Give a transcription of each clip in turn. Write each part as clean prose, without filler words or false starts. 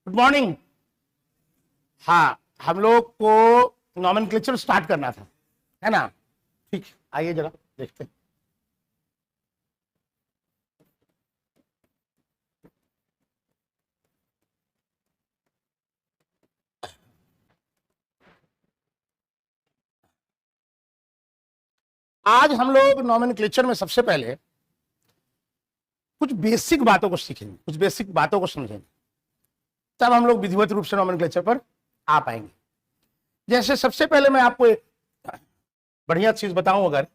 Good morning. हाँ, हम लोग को नॉमेनक्लेचर स्टार्ट करना था, है ना? ठीक, आइए जरा देखते हैं। आज हम लोग नॉमेनक्लेचर में सबसे पहले कुछ बेसिक बातों को सीखेंगे, कुछ बेसिक बातों को समझेंगे, तब हम लोग विधिवत रूप से नॉमेनक्लेचर पर आ पाएंगे। जैसे सबसे पहले मैं आपको एक बढ़िया चीज बताऊं, अगर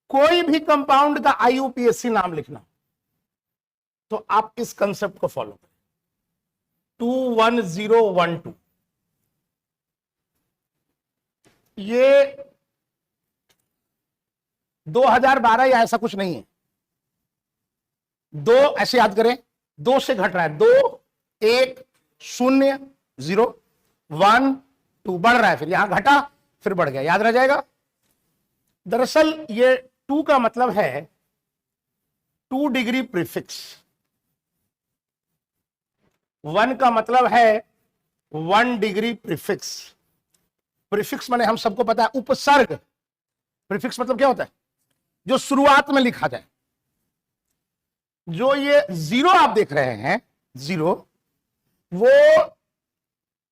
कोई भी कंपाउंड का आईयूपीएसी नाम लिखना तो आप इस कंसेप्ट को फॉलो करें। 21012 ये 2012 या ऐसा कुछ नहीं है। दो ऐसे याद करें, दो से घट रहा है, 2 1 0 0 1 2 बढ़ रहा है, फिर यहां घटा फिर बढ़ गया, याद रह जाएगा। दरअसल ये 2 का मतलब है 2 डिग्री प्रीफिक्स, 1 का मतलब है 1 डिग्री प्रीफिक्स। प्रीफिक्स माने हम सबको पता है उपसर्ग। प्रीफिक्स मतलब क्या होता है? जो शुरुआत में लिखा जाए। जो ये 0 आप देख रहे हैं, 0, वो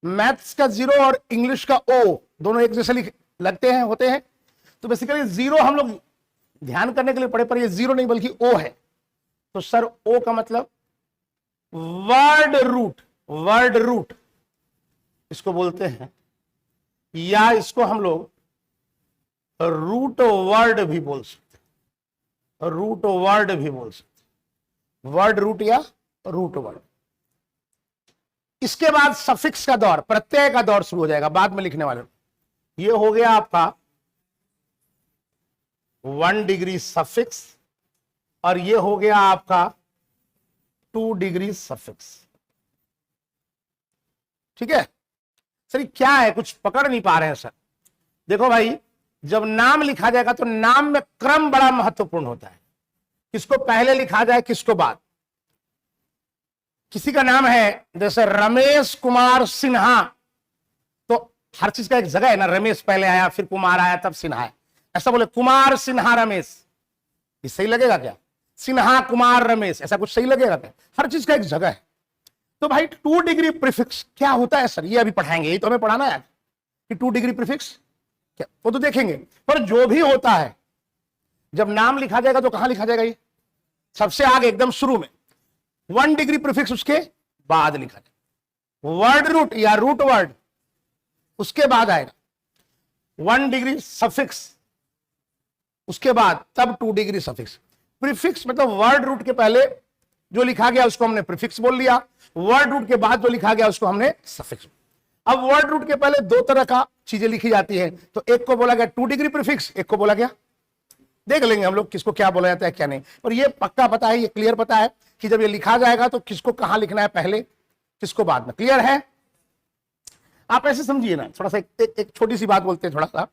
मैथ्स का 0 और इंग्लिश का O दोनों एक जैसे लगते हैं, होते हैं। तो बेसिकली 0 हम लोग ध्यान करने के लिए पढ़े, पर ये 0 नहीं बल्कि O है। तो सर O का मतलब वर्ड रूट, वर्ड रूट इसको बोलते हैं, या इसको हम लोग रूट वर्ड भी बोल सकते हैं, रूट वर्ड भी बोल सकते हैं, वर्ड रूट या रूट वर्ड। इसके बाद सफिक्स का दौर, प्रत्यय का दौर शुरू हो जाएगा बाद में लिखने वाले। ये हो गया आपका 1 डिग्री सफिक्स और ये हो गया आपका 2 डिग्री सफिक्स। ठीक है सर, क्या है, कुछ पकड़ नहीं पा रहे हैं सर? देखो भाई, जब नाम लिखा जाएगा तो नाम में क्रम बड़ा महत्वपूर्ण होता है। किसको पहले लिखा जाए, किसको बाद। किसी का नाम है जैसे रमेश कुमार सिन्हा, तो हर चीज का एक जगह है ना, रमेश पहले आया फिर कुमार आया तब सिन्हा है। ऐसा बोले कुमार सिन्हा रमेश, ये सही लगेगा क्या? सिन्हा कुमार रमेश, ऐसा कुछ सही लगेगा क्या? हर चीज का एक जगह है। तो भाई 2 डिग्री प्रीफिक्स क्या होता है सर? ये अभी पढ़ाएंगे, यही तो हमें पढ़ाना है कि 2 डिग्री प्रीफिक्स क्या, वो तो देखेंगे। पर जो भी होता है, जब नाम लिखा जाएगा तो कहां लिखा जाएगा? ये सबसे आगे एकदम शुरू में 1 डिग्री प्रीफिक्स, उसके बाद लिखा जाएगा वर्ड रूट या रूट वर्ड, उसके बाद आएगा 1 डिग्री सफिक्स, उसके बाद तब 2 डिग्री सफिक्स। प्रीफिक्स मतलब वर्ड रूट के पहले जो लिखा गया उसको हमने प्रीफिक्स बोल लिया, वर्ड रूट के बाद जो लिखा गया उसको हमने सफिक्स। अब वर्ड रूट के पहले 2 तरह का चीजें लिखी जाती है, तो एक को बोला गया 2 डिग्री प्रीफिक्स, एक को बोला गया, देख लेंगे हम लोग किसको क्या बोला जाता है क्या नहीं। पर ये पक्का पता है, ये क्लियर पता है कि जब ये लिखा जाएगा तो किसको कहां लिखना है पहले, किसको बाद में। क्लियर है? आप ऐसे समझिए ना, थोड़ा सा एक छोटी सी बात बोलते हैं थोड़ा सा।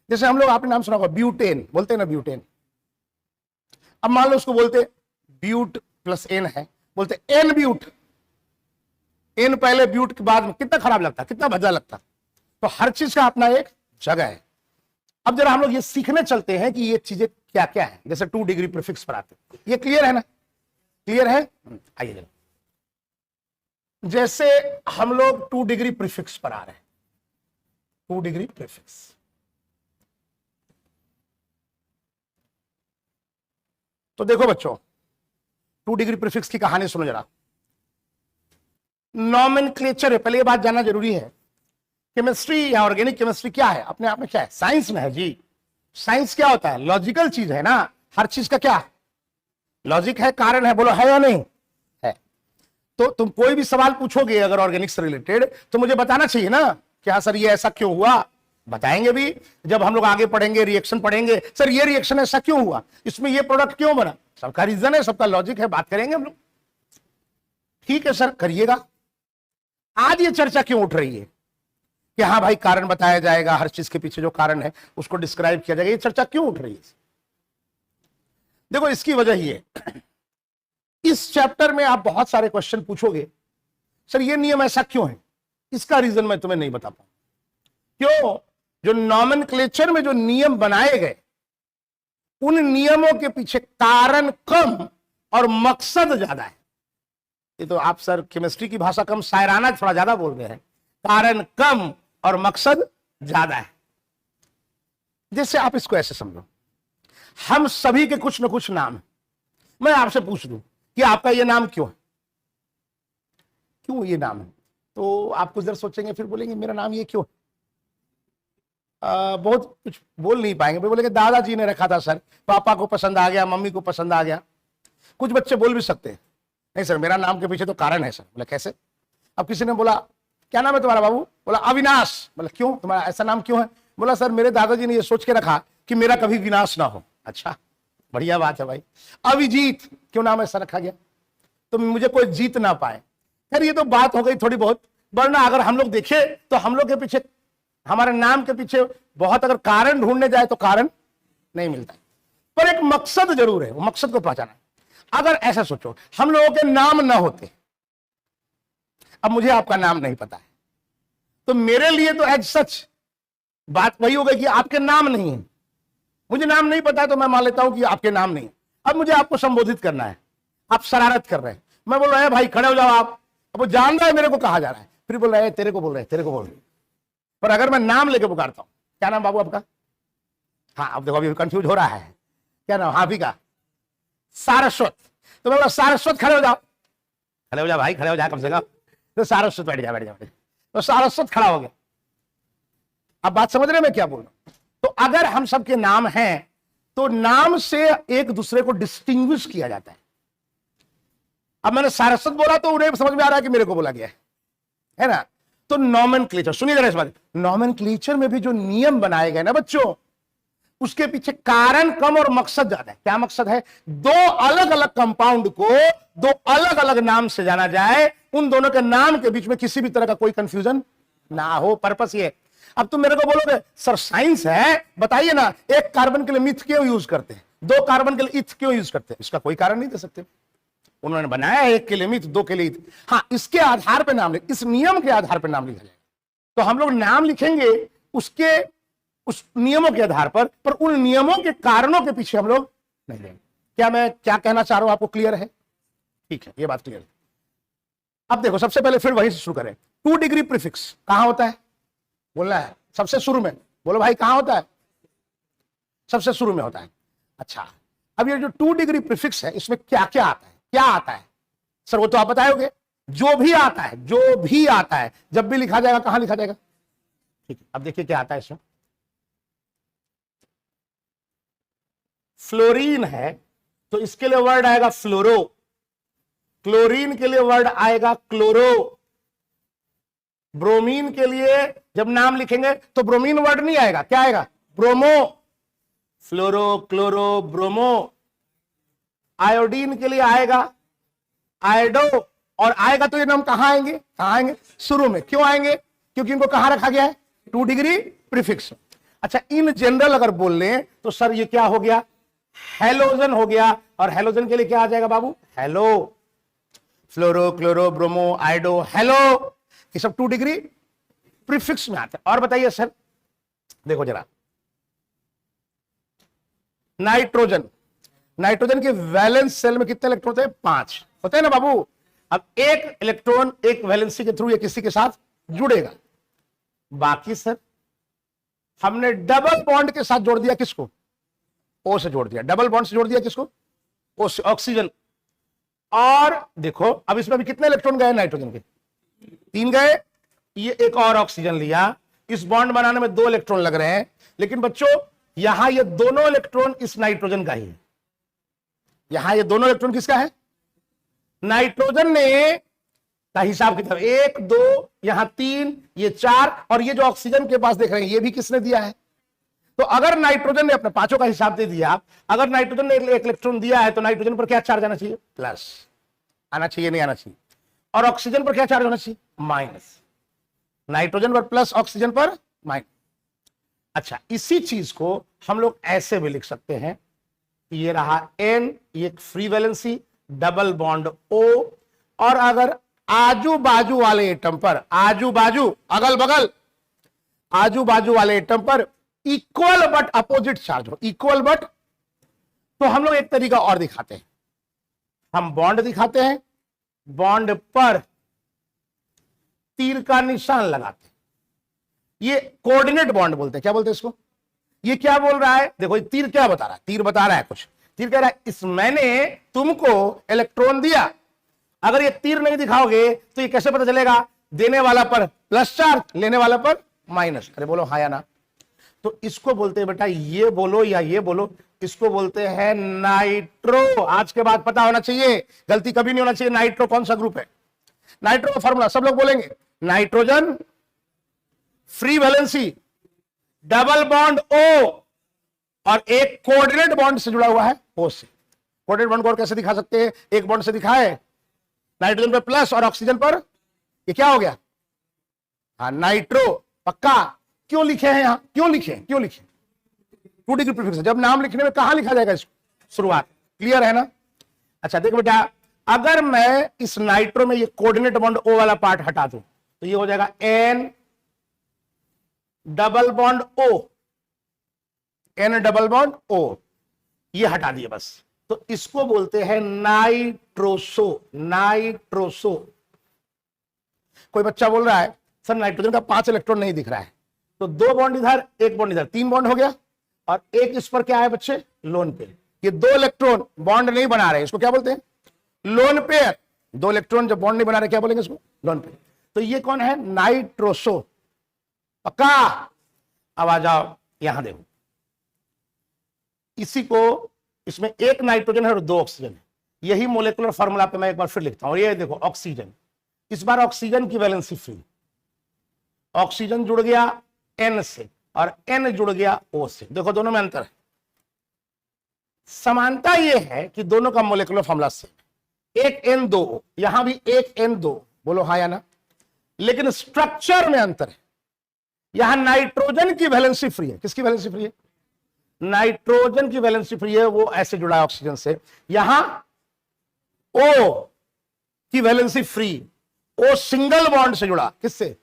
जैसे हम लोग, आपने नाम सुना होगा ब्यूटेन, बोलते हैं ना ब्यूटेन। अब मान लो उसको बोलते ब्यूट प्लस एन है, बोलते एन ब्यूट, एन पहले ब्यूट के बाद में, कितना खराब लगता, कितना भद्दा लगता। तो हर चीज का अपना एक जगह है। अब जरा हम लोग ये सीखने चलते हैं कि ये चीजें क्या क्या है, जैसे 2 डिग्री प्रीफिक्स पर आते हैं। ये क्लियर है ना? क्लियर है? आइए जरा, जैसे हम लोग 2 डिग्री प्रीफिक्स पर आ रहे हैं, 2 डिग्री प्रीफिक्स। तो देखो बच्चों, 2 डिग्री प्रीफिक्स की कहानी सुनो जरा। नॉमेनक्लेचर है, पहले ये बात जानना जरूरी है, केमिस्ट्री या ऑर्गेनिक केमिस्ट्री क्या है अपने आप में? क्या है? साइंस में है जी। साइंस क्या होता है? लॉजिकल चीज है ना, हर चीज का क्या लॉजिक है, कारण है, बोलो है या नहीं है? तो तुम कोई भी सवाल पूछोगे अगर ऑर्गेनिक से रिलेटेड, तो मुझे बताना चाहिए ना कि हाँ सर ये ऐसा क्यों हुआ। बताएंगे भी जब हम लोग आगे पढ़ेंगे, रिएक्शन पढ़ेंगे, सर ये रिएक्शन ऐसा क्यों हुआ, इसमें ये प्रोडक्ट क्यों बना, सबका रीजन है, सबका लॉजिक है, बात करेंगे हम लोग। ठीक है सर, करिएगा। आज ये चर्चा क्यों उठ रही है कि हाँ भाई कारण बताया जाएगा, हर चीज के पीछे जो कारण है उसको डिस्क्राइब किया जाएगा, ये चर्चा क्यों उठ रही है? देखो इसकी वजह ये, इस चैप्टर में आप बहुत सारे क्वेश्चन पूछोगे सर ये नियम ऐसा क्यों है, इसका रीजन मैं तुम्हें नहीं बता पाऊं। क्यों? जो नॉमेनक्लेचर में जो नियम बनाए गए, उन नियमों के पीछे कारण कम और मकसद ज्यादा है। ये तो आप सर केमिस्ट्री की भाषा कम शायराना थोड़ा ज्यादा बोल रहे हैं। कारण कम और मकसद ज्यादा है। जैसे आप इसको ऐसे समझो, हम सभी के कुछ न कुछ नाम है। मैं आपसे पूछ दूं कि आपका ये नाम क्यों है, क्यों ये नाम है, तो आप कुछ देर सोचेंगे, फिर बोलेंगे मेरा नाम ये क्यों है। बहुत कुछ बोल नहीं पाएंगे, बोलेंगे दादाजी ने रखा था सर, पापा को पसंद आ गया, मम्मी को पसंद आ गया। कुछ बच्चे बोल भी सकते हैं नहीं सर मेरा नाम के पीछे तो कारण है सर। बोला कैसे? अब किसी ने बोला क्या नाम है तुम्हारा बाबू? बोला अविनाश। बोला क्यों, तुम्हारा ऐसा नाम क्यों है? बोला सर मेरे दादाजी ने ये सोच के रखा कि मेरा कभी विनाश ना हो। अच्छा बढ़िया बात है भाई। अभिजीत क्यों नाम ऐसा रखा गया? तो मुझे कोई जीत ना पाए। खैर ये तो बात हो गई थोड़ी बहुत, वरना अगर हम लोग देखें तो हम लोग के पीछे, हमारे नाम के पीछे बहुत अगर कारण ढूंढने जाए तो कारण नहीं मिलता, पर एक मकसद जरूर है, वो मकसद को पहचाना। अगर ऐसा सोचो हम लोगों के नाम ना होते, अब मुझे आपका नाम नहीं पता है, तो मेरे लिए तो एज सच बात वही हो गई कि आपके नाम नहीं है। मुझे नाम नहीं पता है तो मैं मान लेता हूं कि आपके नाम नहीं है। अब मुझे आपको संबोधित करना है, आप शरारत कर रहे हैं, मैं बोल रहा है भाई खड़े हो जाओ आप। अब वो जान रहा है मेरे को कहा जा रहा है, फिर बोल रहा है तेरे को बोल रहे हैं, तेरे को बोल रहे हैं। पर अगर मैं नाम लेके पुकारता हूं, क्या नाम बाबू आपका? हाँ अब देखो अभी कंफ्यूज हो रहा है, क्या नाम? हाफी का सारस्वत। तो मैं बोला सारस्वत खड़े हो जाओ, खड़े हो जाओ भाई, खड़े हो जाओ कम से कम। तो सारस्वत बैठ जा। तो सारस्वत खड़ा हो गया। अब बात समझ रहे मैं क्या बोल रहा हूं? तो अगर हम सबके नाम हैं तो नाम से एक दूसरे को डिस्टिंग्विश किया जाता है। अब मैंने सारस्वत बोला तो उन्हें समझ में आ रहा है कि मेरे को बोला गया है ना। तो नॉमेनक्लेचर, सुनिए जरा इस बात, नॉमेनक्लेचर में भी जो नियम बनाए गए ना बच्चों, उसके पीछे कारण कम और मकसद ज्यादा है। क्या मकसद है? दो अलग अलग कंपाउंड को दो अलग अलग नाम से जाना जाए, उन दोनों के नाम के बीच में किसी भी तरह का कोई कंफ्यूजन ना हो। पर्पस ये। अब तुम मेरे को बोलोगे सर साइंस है, बताइए ना एक कार्बन के लिए मिथ क्यों यूज करते हैं, दो कार्बन के लिए इथ क्यों यूज करते हैं? इसका कोई कारण नहीं दे सकते। उन्होंने बनाया एक के लिए मिथ, दो के लिए इथ। हाँ इसके आधार पर नाम, इस नियम के आधार पर नाम लिखा जाएगा। तो हम लोग नाम लिखेंगे उसके उस नियमों के आधार पर उन नियमों के कारणों के पीछे हम लोग नहीं लेंगे। क्या मैं क्या कहना चाह रहा हूं आपको क्लियर है? ठीक है, ये बात क्लियर है। अब देखो सबसे पहले फिर वहीं से शुरू करें। 2 डिग्री प्रीफिक्स कहां होता है? बोलना है सबसे शुरू में। बोलो भाई कहां होता है? सबसे शुरू में होता है। अच्छा अब ये जो 2 डिग्री प्रीफिक्स है, इसमें क्या क्या आता है? क्या आता है सर? वो तो आप बताओगे। जो भी आता है, जो भी आता है, जब भी लिखा जाएगा कहां लिखा जाएगा? ठीक है, अब देखिए क्या आता है इसमें। फ्लोरीन है तो इसके लिए वर्ड आएगा फ्लोरो। क्लोरीन के लिए वर्ड आएगा क्लोरो। ब्रोमीन के लिए जब नाम लिखेंगे तो ब्रोमीन वर्ड नहीं आएगा, क्या आएगा? ब्रोमो। फ्लोरो, क्लोरो, ब्रोमो। आयोडीन के लिए आएगा आयोडो। और आएगा तो ये नाम कहां आएंगे? कहां आएंगे? शुरू में। क्यों आएंगे? क्योंकि इनको कहां रखा गया है? 2 डिग्री प्रीफिक्स। अच्छा इन जनरल अगर बोल लें तो सर ये क्या हो गया? हेलोजन हो गया। और हेलोजन के लिए क्या आ जाएगा बाबू? हेलो। फ्लोरो, क्लोरो, ब्रोमो, आयोडो, हेलो, ये सब 2 डिग्री प्रीफिक्स में आते हैं। और बताइए सर, देखो जरा, नाइट्रोजन, नाइट्रोजन के वैलेंस सेल में कितने इलेक्ट्रॉन होते हैं? 5 होते हैं ना बाबू। अब एक इलेक्ट्रॉन एक वैलेंसी के थ्रू ये किसी के साथ जुड़ेगा। बाकी सर हमने डबल बॉन्ड के साथ जोड़ दिया किसको? ओ से जोड़ दिया। डबल बॉन्ड से जोड़ दिया किसको? ओ से, ऑक्सीजन। और देखो अब इसमें भी कितने इलेक्ट्रॉन गए नाइट्रोजन के? 3 गए। ये एक और ऑक्सीजन लिया, इस बॉन्ड बनाने में 2 इलेक्ट्रॉन लग रहे हैं। लेकिन बच्चों यहां ये दोनों इलेक्ट्रॉन इस नाइट्रोजन का ही है। यहां ये दोनों इलेक्ट्रॉन किसका है? नाइट्रोजन ने का हिसाब किताब 1 2, यहां 3, ये 4, और ये जो ऑक्सीजन के पास देख रहे हैं ये भी किसने दिया है? तो अगर नाइट्रोजन ने अपने 5 का हिसाब दे दिया, अगर नाइट्रोजन ने 1 इलेक्ट्रॉन दिया है तो नाइट्रोजन पर क्या चार्ज आना चाहिए? प्लस आना चाहिए, नहीं आना चाहिए। और ऑक्सीजन पर क्या चार्ज होना चाहिए? माइनस। नाइट्रोजन पर प्लस, ऑक्सीजन पर माइनस। अच्छा इसी चीज को हम लोग ऐसे भी लिख सकते हैं, ये रहा N, ये free valency, double bond O, और अगर आजू बाजू वाले एटम पर, आजू बाजू अगल बगल आजू बाजू वाले एटम पर इक्वल बट अपोजिट चार्ज हो, इक्वल बट। तो हम लोग एक तरीका और दिखाते हैं, हम बॉन्ड दिखाते हैं, बॉन्ड पर तीर का निशान लगाते हैं, ये कोऑर्डिनेट बॉन्ड बोलते हैं। क्या बोलते हैं इसको? ये क्या बोल रहा है? देखो ये तीर क्या बता रहा है, तीर बता रहा है कुछ, तीर कह रहा है इस मैंने तुमको इलेक्ट्रॉन दिया, अगर ये तीर नहीं दिखाओगे तो ये कैसे पता चलेगा? देने वाला पर प्लस चार्ज, लेने वाला पर माइनस। अरे बोलो हाँ या ना? तो इसको बोलते हैं बेटा, ये बोलो या ये बोलो, इसको बोलते हैं नाइट्रो। आज के बाद पता होना चाहिए, गलती कभी नहीं होना चाहिए। नाइट्रो कौन सा ग्रुप है? नाइट्रो का फॉर्मूला सब लोग बोलेंगे, nitrogen free valency double bond O और एक कोऑर्डिनेट बॉन्ड से जुड़ा हुआ है ओ से। कोऑर्डिनेट बॉन्ड को और कैसे दिखा सकते हैं? एक बॉन्ड से दिखाए, नाइट्रोजन पर प्लस और ऑक्सीजन पर ये क्या हो गया? हाँ नाइट्रो। पक्का? क्यों लिखे हैं यहां? क्यों लिखे? 2 डिग्री प्रीफिक्स। जब नाम लिखने में कहां लिखा जाएगा इसको? शुरुआत। क्लियर है ना? अच्छा देखो बेटा, अगर मैं इस नाइट्रो में ये कोऑर्डिनेट बॉन्ड ओ वाला पार्ट हटा दूं तो ये हो जाएगा N double bond O, N double bond O, ये हटा दिए बस। तो इसको बोलते हैं नाइट्रोसो। नाइट्रोसो। कोई बच्चा बोल रहा है सर नाइट्रोजन का 5 इलेक्ट्रॉन नहीं दिख रहा है, तो 2 बॉन्ड इधर, 1 बॉन्ड इधर, 3 बॉन्ड हो गया, और एक इस पर क्या है बच्चे? Lone pair. ये 2 इलेक्ट्रॉन बॉन्ड नहीं बना रहे, इसको क्या बोलते हैं? Lone pair. 2 इलेक्ट्रॉन जब बॉन्ड नहीं बना रहे क्या बोलेंगे इसको? Lone pair. तो ये कौन है? नाइट्रोसो। पक्का? अब आ जाओ यहां देखो, इसी को, इसमें 1 नाइट्रोजन है और 2 ऑक्सीजन है। यही मोलेकुलर फॉर्मूला पे मैं एक बार फिर लिखता हूं। ये देखो ऑक्सीजन, इस बार ऑक्सीजन की वैलेंसी फ्री, ऑक्सीजन जुड़ गया N से और N जुड़ गया O से। देखो दोनों में अंतर है, समानता यह है कि दोनों का मोलेकुलर फॉर्मूला सेम, 1 N2, यहां भी 1 N2, बोलो हाँ या ना? लेकिन स्ट्रक्चर में अंतर है। यहां नाइट्रोजन की वैलेंसी फ्री है। किसकी वैलेंसी फ्री है? नाइट्रोजन की वैलेंसी फ्री है, वो ऐसे जुड़ा है ऑक्सीजन से। यहां O की valency free, O single bond से जुड़ा, किससे?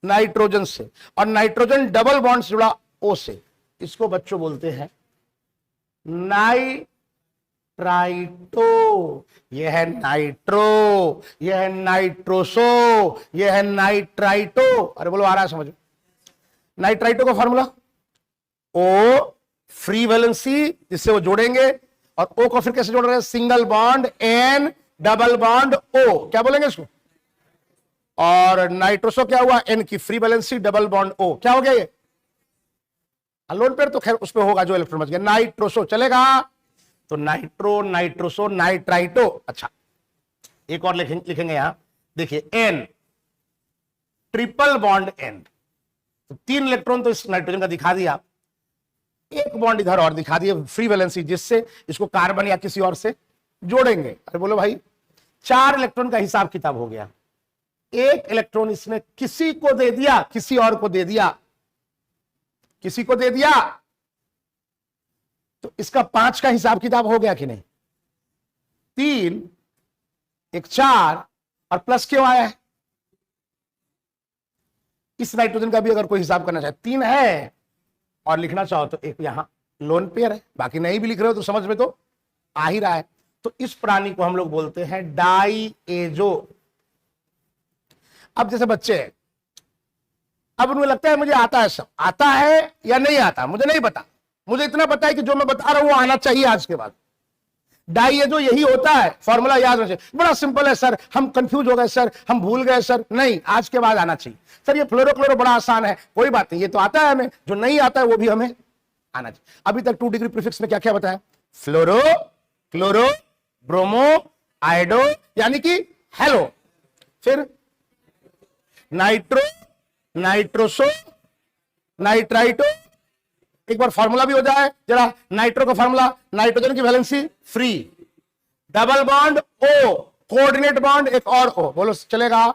नाइट्रोजन से, और नाइट्रोजन डबल बॉन्ड से जुड़ा O से। इसको बच्चों बोलते हैं नाइट्राइटो। यह है नाइट्रो, यह है नाइट्रोसो, यह है नाइट्राइटो। अरे बोलो आ रहा है समझ? नाइट्राइटो का फॉर्मूला O फ्री वैलेंसी, जिससे वो जोड़ेंगे, और O को फिर कैसे जोड़ रहे हैं? Single bond N double bond O। क्या बोलेंगे इसको? और नाइट्रोसो क्या हुआ? N की free valency double bond O। क्या हो गया ये? लोन पेयर तो खैर उस पे होगा जो इलेक्ट्रॉन बच गया। नाइट्रोसो चलेगा? तो नाइट्रो, नाइट्रोसो, नाइट्राइटो। अच्छा एक और लिखेंगे यहां, देखिए N ट्रिपल बॉन्ड N, तो 3 इलेक्ट्रॉन तो इस नाइट्रोजन का दिखा दिया, 1 बॉन्ड इधर और दिखा दिया फ्री वैलेंसी, जिससे इसको कार्बन या किसी और से जोड़ेंगे। अरे बोलो भाई, 4 इलेक्ट्रॉन का हिसाब किताब हो गया। 1 इलेक्ट्रॉन इसने किसी को दे दिया, किसी और को दे दिया, किसी को दे दिया, तो इसका 5 का हिसाब किताब हो गया कि नहीं? 3, 1 4 और प्लस क्यों आया है? इस नाइट्रोजन का भी अगर कोई हिसाब करना चाहे, 3 है और लिखना चाहो तो एक यहां लोन पेयर है, बाकी नहीं भी लिख रहे हो तो समझ में तो आ ही रहा है। तो इस प्राणी को हम लोग बोलते हैं डाईएजो। अब जैसे बच्चे हैं, अब उन्हें लगता है मुझे आता है, सब आता है या नहीं आता, मुझे नहीं पता, मुझे इतना पता है कि जो मैं बता रहा हूं वो आना चाहिए आज के बाद। डाईएजो यही होता है, फॉर्मूला याद रखिए, बड़ा सिंपल है सर, हम कंफ्यूज हो गए सर, हम भूल गए सर। नहीं, आज के बाद आना चाहिए। सर ये फ्लोरोक्लोरो बड़ा आसान है, कोई बात नहीं, ये तो आता है हमें, जो नहीं आता है वो भी हमें आना चाहिए। अभी तक 2 डिग्री प्रीफिक्स में क्या क्या बताया? फ्लोरो, क्लोरो, ब्रोमो, आइडो यानी कि हेलो, फिर नाइट्रो, नाइट्रोसो, नाइट्राइटो। एक बार फॉर्मूला भी हो जाए जरा, नाइट्रो का फॉर्मूला, नाइट्रोजन की valency free, double bond O, coordinate bond एक और O, बोलो चलेगा?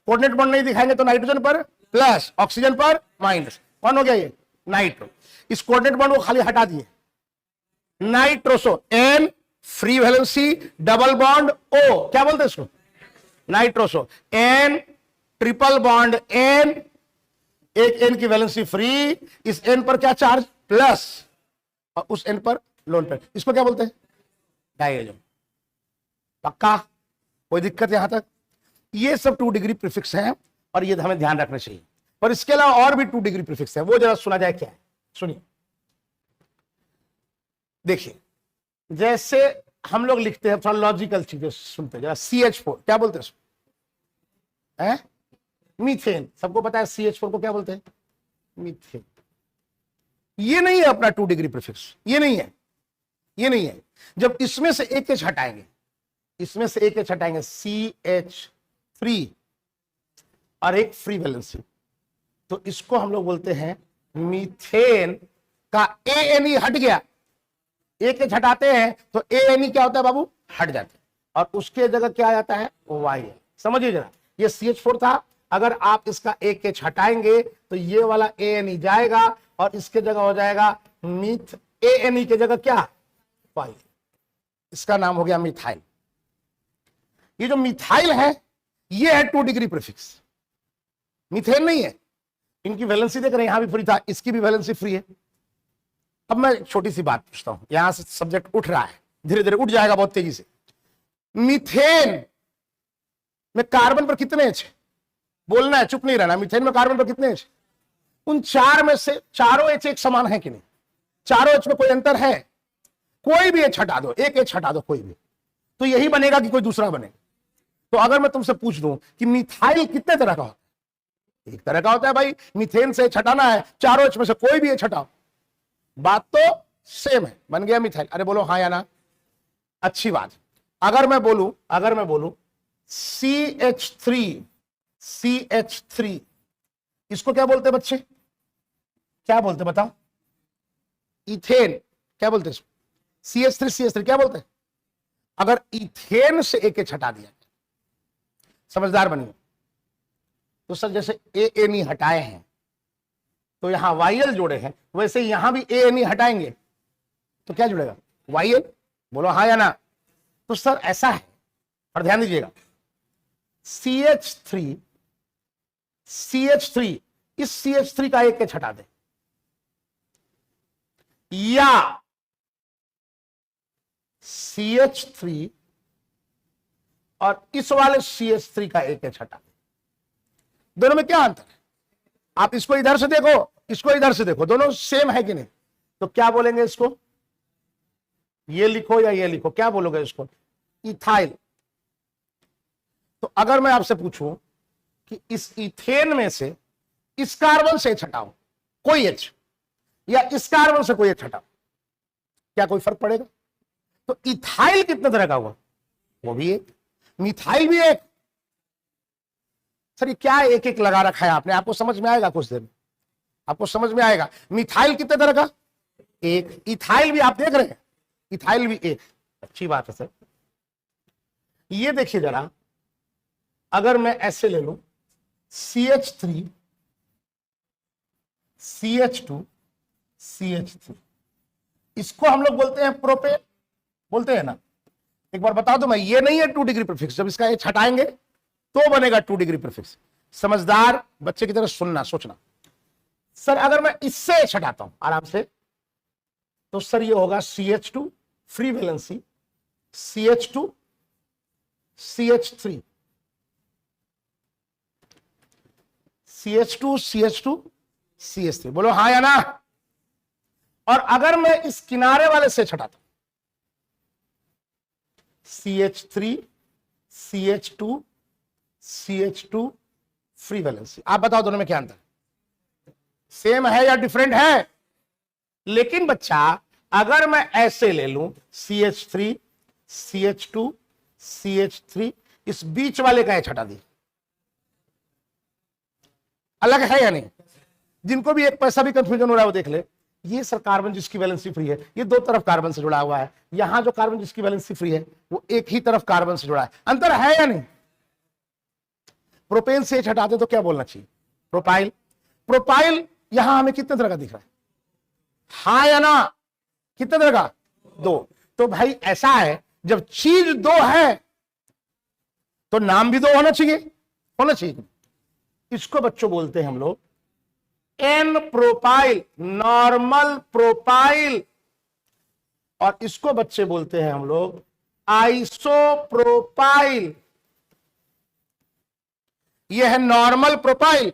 कोऑर्डिनेट बॉन्ड नहीं दिखाएंगे तो नाइट्रोजन पर प्लस, ऑक्सीजन पर माइनस, कौन हो गया ये? नाइट्रो। इस कोऑर्डिनेट बॉन्ड को खाली हटा दिए, nitroso, N free valency double bond O, क्या बोलते हैं इसको? Nitroso, N triple bond N, एक एन की वैलेंसी फ्री, इस एन पर क्या चार्ज प्लस और उस एन पर लोन पेयर, इसको क्या बोलते हैं डायजन। पक्का, कोई दिक्कत यहां तक? ये सब 2 डिग्री प्रीफिक्स हैं और ये हमें ध्यान रखना चाहिए। पर इसके अलावा और भी 2 डिग्री प्रीफिक्स है, वो जरा सुना जाए क्या है, सुनिए। देखिए जैसे हम लोग लिखते हैं, थोड़ा लॉजिकल चीजें सुनते हैं जरा। CH4 क्या बोलते हैं? मीथेन, सबको पता है CH4 को क्या बोलते हैं? मीथेन। ये नहीं है अपना 2 डिग्री प्रीफिक्स, ये नहीं है, ये नहीं है। जब इसमें से एक एच हटाएंगे, इसमें से एक एच हटाएंगे, CH3 और एक फ्री वैलेंसी, तो इसको हम लोग बोलते हैं मीथेन का ANE हट गया। एक एच हटाते हैं तो ANE क्या होता है बाबू? हट जाते हैं और उसके जगह क्या आ जाता है? YL। समझिए जरा, ये CH4 था, अगर आप इसका एक एच हटाएंगे तो ये वाला ANE जाएगा और इसके जगह हो जाएगा मीथ, ANE के जगह क्या? YL। इसका नाम हो गया मिथाइल। ये जो मिथाइल है ये है 2 डिग्री प्रीफिक्स, मीथेन नहीं है। इनकी वैलेंसी देख रहे हैं, यहां भी फ्री था, इसकी भी वैलेंसी फ्री है। अब मैं एक छोटी सी बात पूछता हूं, यहां से सब्जेक्ट उठ रहा है, धीरे धीरे उठ जाएगा बहुत तेजी से। मीथेन में कार्बन पर कितने एच है? बोलना है, चुप नहीं रहना। मीथेन में कार्बन पर कितने एच? उन 4 में से चारों एच एक समान है कि नहीं? चारों एच में कोई अंतर है? कोई भी एच हटा दो, एक एच हटा दो कोई भी, तो यही बनेगा कि कोई दूसरा बनेगा। तो अगर मैं तुमसे पूछ दूं कि मिथाइल कितने तरह का होता है? एक तरह का होता है भाई। मीथेन से एच हटाना है, चारों एच में से कोई भी एच हटाओ, बात तो सेम है, बन गया मिथाइल। अरे बोलो हाँ या ना? अच्छी बात। अगर मैं बोलूं CH3, इसको क्या बोलते हैं बच्चे? क्या बोलते हैं बताओ? इथेन क्या बोलते हैं? CH3 क्या बोलते हैं? अगर इथेन से एक एच हटा दिया, समझदार बनिए, तो सर जैसे ANE हटाए हैं तो यहां YL जोड़े हैं, वैसे यहां भी ANE हटाएंगे तो क्या जुड़ेगा? YL। बोलो हाँ या ना? तो सर ऐसा है, और ध्यान दीजिएगा, CH3, इस CH3 का एक एच हटा दे, या CH3 और इस वाले CH3 का एक एच हटा दे, दोनों में क्या अंतर है? आप इसको इधर से देखो, इसको इधर से देखो, दोनों सेम है कि नहीं? तो क्या बोलेंगे इसको? ये लिखो या ये लिखो, क्या बोलोगे इसको? इथाइल। तो अगर मैं आपसे पूछूं कि इस इथेन में से इस कार्बन से एच हटाओ कोई एच, या इस कार्बन से कोई एच हटाओ, क्या कोई फर्क पड़ेगा? तो इथाइल कितने तरह का हुआ? वो भी एक, मिथाइल भी एक। सर ये क्या एक एक लगा रखा है आपने? आपको समझ में आएगा कुछ देर में, आपको समझ में आएगा। मिथाइल कितने तरह का? एक। इथाइल भी आप देख रहे हैं, इथाइल भी एक। अच्छी बात है सर। ये देखिए जरा, अगर मैं ऐसे ले लूं CH3, CH2, CH3, इसको हम लोग बोलते हैं प्रोपेन, बोलते हैं ना? एक बार बता दो मैं, ये नहीं है 2 डिग्री प्रीफिक्स, जब इसका एच हटाएंगे तो बनेगा 2 डिग्री प्रीफिक्स। समझदार बच्चे की तरह सुनना, सोचना। सर अगर मैं इससे एच हटाता हूं आराम से, तो सर ये होगा CH2 free valency, CH2, CH3, CH2, CH2, CH3। बोलो हाँ या ना? और अगर मैं इस किनारे वाले से हटाता हूं, CH3, CH2, CH2 free valency, आप बताओ दोनों में क्या अंतर? सेम है या डिफरेंट है? लेकिन बच्चा अगर मैं ऐसे ले लूं CH3, CH2, CH3, इस बीच वाले का एच हटा दी, अलग है या नहीं? जिनको भी एक पैसा भी कंफ्यूजन हो रहा है वो देख ले, ये सर कार्बन जिसकी वैलेंसी फ्री है, ये दो तरफ कार्बन से जुड़ा हुआ है, यहां जो कार्बन जिसकी वैलेंसी फ्री है वो एक ही तरफ कार्बन से जुड़ा है। अंतर है या नहीं? प्रोपेन से एच हटा दे तो क्या बोलना चाहिए? प्रोपाइल। प्रोपाइल यहां हमें कितने तरह का दिख रहा है? हाँ या ना? कितने तरह का? दो। तो भाई ऐसा है, जब चीज दो है तो नाम भी दो होना चाहिए, होना चाहिए। इसको बच्चों बोलते हैं हम लोग एन प्रोपाइल, नॉर्मल प्रोपाइल, और इसको बच्चे बोलते हैं हम लोग आइसोप्रोपाइल। यह है नॉर्मल प्रोपाइल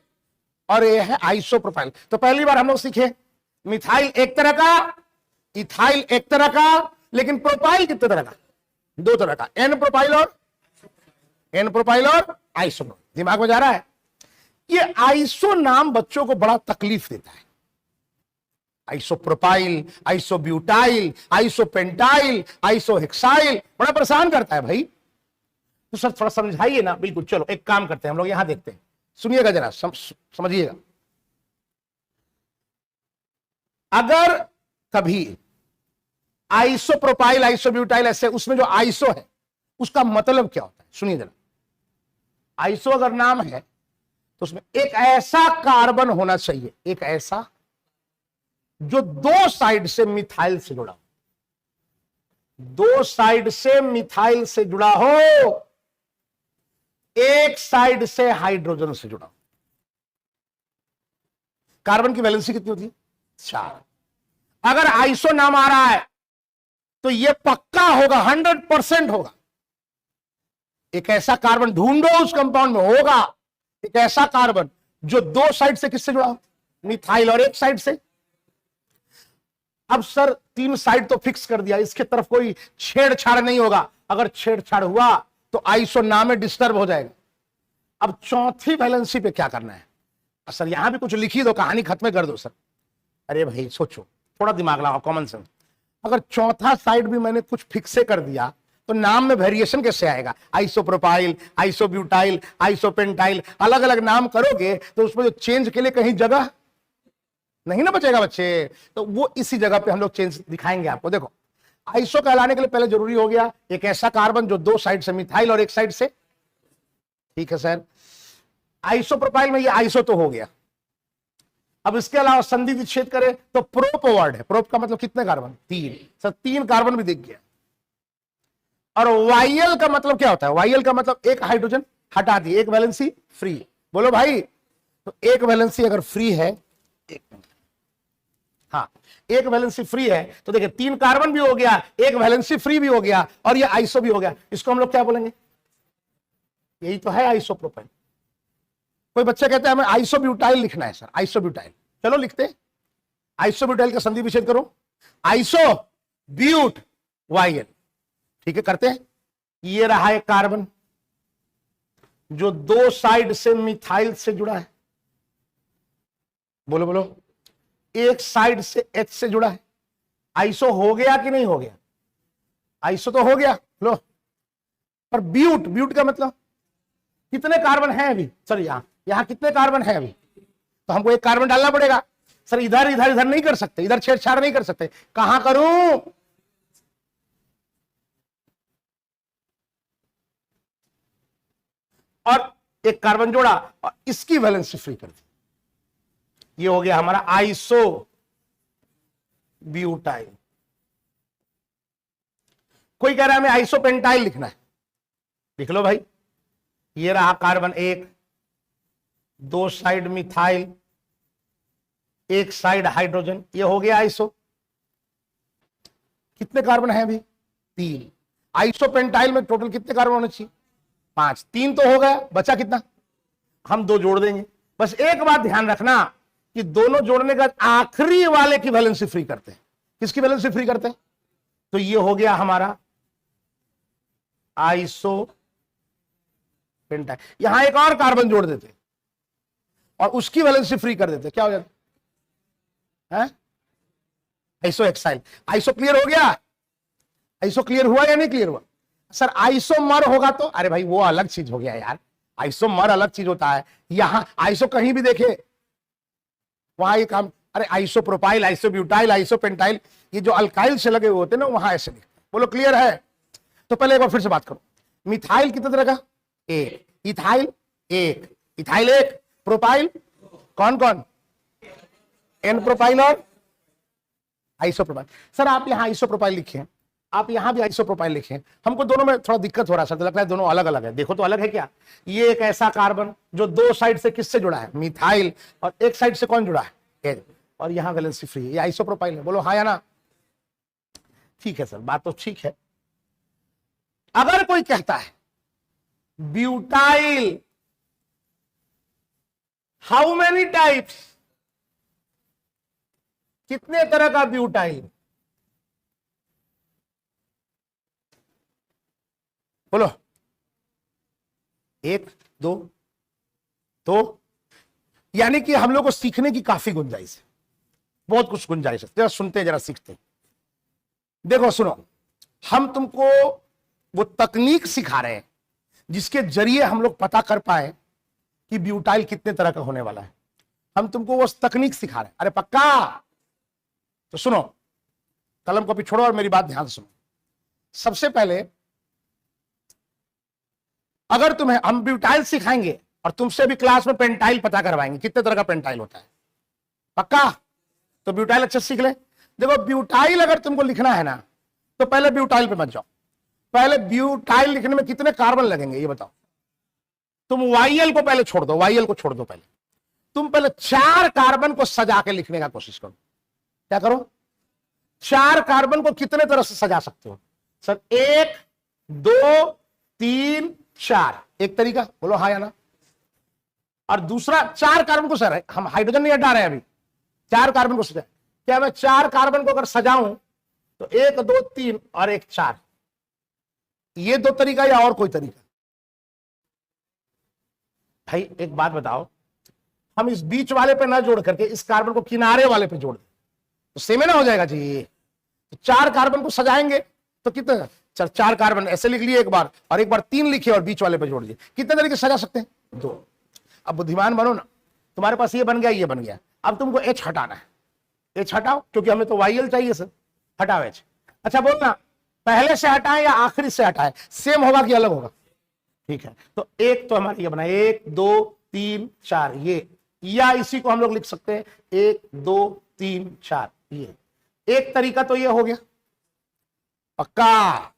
और यह है आइसोप्रोपाइल। तो पहली बार हम लोग सीखे मिथाइल एक तरह का, इथाइल एक तरह का, लेकिन प्रोपाइल कितने तरह का? दो तरह का, एन प्रोपाइल और आइसो। दिमाग में जा रहा है? ये आइसो नाम बच्चों को बड़ा तकलीफ देता है। आइसोप्रोपाइल, आइसोब्यूटाइल, आइसोपेंटाइल, आइसोहेक्साइल, बड़ा परेशान करता है भाई। तो सर थोड़ा समझाइए ना। बिल्कुल, चलो एक काम करते हैं हम लोग, यहां देखते हैं, सुनिएगा जरा, समझिएगा। अगर कभी आइसोप्रोपाइल, आइसोब्यूटाइल ऐसे, उसमें जो आइसो है उसका मतलब क्या होता है, सुनिए जरा। आइसो अगर नाम है तो उसमें एक ऐसा कार्बन होना चाहिए, एक ऐसा जो दो साइड से मिथाइल से जुड़ा हो, दो साइड से मिथाइल से जुड़ा हो, एक साइड से हाइड्रोजन से जुड़ा हो। कार्बन की वैलेंसी कितनी होती है? 4। अगर आइसो नाम आ रहा है तो यह पक्का होगा, 100% होगा। एक ऐसा कार्बन ढूंढो उस कंपाउंड में, होगा एक ऐसा कार्बन जो दो साइड से किससे जुड़ा हो? मिथाइल, और एक साइड से। अब सर 3 साइड तो फिक्स कर दिया, इसके तरफ कोई छेड़छाड़ नहीं होगा। अगर छेड़छाड़ हुआ तो आइसो नाम में डिस्टर्ब हो जाएगा। अब चौथी वैलेंसी पे क्या करना है? सर यहां भी कुछ लिखी दो, कहानी खत्म कर दो सर। अरे भाई सोचो, थोड़ा दिमाग लगाओ, कॉमन सेंस। अगर चौथा साइड भी मैंने कुछ फिक्से कर दिया तो नाम में वेरिएशन कैसे आएगा? आइसोप्रोपाइल, आइसोब्यूटाइल, आइसोपेंटाइल, अलग अलग नाम करोगे तो उसमें जो चेंज के लिए कहीं जगह नहीं ना बचेगा बच्चे। तो वो इसी जगह पे हम लोग चेंज दिखाएंगे आपको। देखो, आइसो कहलाने के लिए पहले जरूरी हो गया एक ऐसा कार्बन जो दो साइड से मिथाइल और एक साइड से, ठीक है सर। आइसोप्रोपाइल में ये आइसो तो हो गया। अब इसके अलावा संधि विच्छेद करें तो प्रोप वर्ड है। प्रोप का मतलब कितने कार्बन? 3। सर 3 कार्बन भी दिख गया। और वाईएल का मतलब क्या होता है? वाईएल का मतलब एक हाइड्रोजन हटा दिए, एक वैलेंसी फ्री। बोलो भाई, तो एक वैलेंसी अगर फ्री है, एक मिनट, हाँ एक वैलेंसी फ्री है तो देखिए 3 कार्बन भी हो गया, एक वैलेंसी फ्री भी हो गया, और ये आइसो भी हो गया। इसको हम लोग क्या बोलेंगे? यही तो है आइसोप्रोपाइल। कोई बच्चा कहता है हमें आइसोब्यूटाइल लिखना है सर, आइसोब्यूटाइल। चलो लिखते हैं, आइसोब्यूटाइल का संधि विच्छेद करो, आइसो ब्यूट वाईएल, ठीक है, करते हैं। ये रहा एक कार्बन जो दो साइड से मिथाइल से जुड़ा है। बोलो बोलो, एक साइड से एच से जुड़ा है। आइसो हो गया कि नहीं हो गया? आइसो तो हो गया। लो, पर ब्यूट, ब्यूट का मतलब कितने कार्बन हैं अभी? सर यहां कितने कार्बन हैं अभी? तो हमको एक कार्बन डालना पड़ेगा। सर इधर इधर इधर नहीं कर सकते, इधर छेड़छाड़ नहीं कर सकते, कहां करूं? और एक कार्बन जोड़ा और इसकी वैलेंसी फ्री कर दी। ये हो गया हमारा आइसो ब्यूटाइल। कोई कह रहा है हमें आइसोपेंटाइल लिखना है, लिख लो भाई। ये रहा कार्बन एक, दो साइड मिथाइल, एक साइड हाइड्रोजन, ये हो गया आइसो। कितने कार्बन है अभी? 3। आइसोपेंटाइल में टोटल कितने कार्बन होने चाहिए? 5। 3 तो हो गया, बचा कितना? हम 2 जोड़ देंगे। बस एक बात ध्यान रखना कि दोनों जोड़ने का आखिरी वाले की वैलेंसी फ्री करते हैं। किसकी वैलेंसी फ्री करते हैं? तो ये हो गया हमारा आइसो पेंटाइल। यहां एक और कार्बन जोड़ देते और उसकी वैलेंसी फ्री कर देते, क्या हो जाता है? आइसोहेक्साइल। आइसो क्लियर हो गया? आइसो क्लियर हुआ या नहीं क्लियर हुआ? सर आइसोमर होगा तो, अरे भाई वो अलग चीज हो गया यार, आइसोमर अलग चीज होता है। यहां आइसो कहीं भी देखे वहां ये काम। अरे आइसोप्रोपाइल, आइसोब्यूटाइल, आइसोपेंटाइल, ये जो अल्काइल से लगे हुए होते हैं ना, वहां ऐसे लिखते। बोलो क्लियर है? तो पहले एक बार फिर से बात करो। मिथाइल कितने तरह का? एक। इथाइल एक, इथाइल एक, प्रोपाइल कौन कौन? एन प्रोपाइल और आइसोप्रोपाइल। सर आप यहां आइसोप्रोपाइल लिखे, आप यहां भी आइसोप्रोपाइल लिखें। हमको दोनों में थोड़ा दिक्कत हो रहा है, लगता है दोनों अलग अलग है। देखो तो अलग है क्या? ये एक ऐसा कार्बन जो दो साइड से किससे जुड़ा है? मिथाइल। और एक साइड से कौन जुड़ा है? एच। और यहां वैलेंसी फ्री है, ये आइसोप्रोपाइल है। बोलो हाँ या ना? ठीक है सर, बात तो ठीक है। अगर कोई कहता है ब्यूटाइल हाउ मेनी टाइप्स, कितने तरह का ब्यूटाइल? बोलो, एक, दो, तो यानी कि हम लोग को सीखने की काफी गुंजाइश है, बहुत कुछ गुंजाइश है। जरा सुनते हैं, जरा सीखते हैं। देखो सुनो, हम तुमको वो तकनीक सिखा रहे हैं जिसके जरिए हम लोग पता कर पाए कि ब्यूटाइल कितने तरह का होने वाला है। हम तुमको वो तकनीक सिखा रहे हैं। अरे पक्का? तो सुनो, कलम कॉपी छोड़ो और मेरी बात ध्यान से सुनो। सबसे पहले अगर तुम्हें हम ब्यूटाइल सिखाएंगे और तुमसे भी क्लास में पेंटाइल पता करवाएंगे कितने तरह का पेंटाइल होता है। पक्का? तो ब्यूटाइल अच्छे से सीख ले। देखो, ब्यूटाइल अगर तुमको लिखना है ना, तो पहले ब्यूटाइल पे मत जाओ। पहले ब्यूटाइल लिखने में कितने कार्बन लगेंगे ये बताओ। तुम वाईएल को पहले छोड़ दो, वाईएल को छोड़ दो। पहले तुम पहले 4 कार्बन को सजा के लिखने का कोशिश करो। क्या करो? 4 कार्बन को कितने तरह से सजा सकते हो? सर 1, 2, 3, 4 एक तरीका। बोलो हाँ या ना? और दूसरा 4 कार्बन को, सर हम हाइड्रोजन नहीं हटा रहे हैं अभी, 4 कार्बन को सजा। क्या मैं 4 कार्बन को अगर सजाऊं तो 1, 2, 3 और 1, 4, ये 2 तरीका या और कोई तरीका? भाई एक बात बताओ, हम इस बीच वाले पे ना जोड़ करके इस कार्बन को किनारे वाले पे जोड़ दें तो सेम ही ना हो जाएगा जी। तो 4 कार्बन को सजाएंगे तो कितने? 4 कार्बन ऐसे लिख लिए एक बार, और एक बार 3 लिखे और बीच वाले पे जोड़ दिए। कितने तरीके सजा सकते हैं? 2। अब बुद्धिमान बनो ना, तुम्हारे पास ये बन गया, ये बन गया। अब तुमको एच हटाना है। एच हटाओ, क्योंकि हमें तो वाईएल चाहिए सर। हटाओ एच। अच्छा बोलना, पहले से हटाएं या आखिरी से हटाएं? सेम होगा कि अलग होगा? ठीक है, तो एक तो हमारा ये बना 1, 2, 3, 4 ये, या इसी को हम लोग लिख सकते हैं 1, 2, 3, 4 ये। एक तरीका तो ये हो गया। पक्का?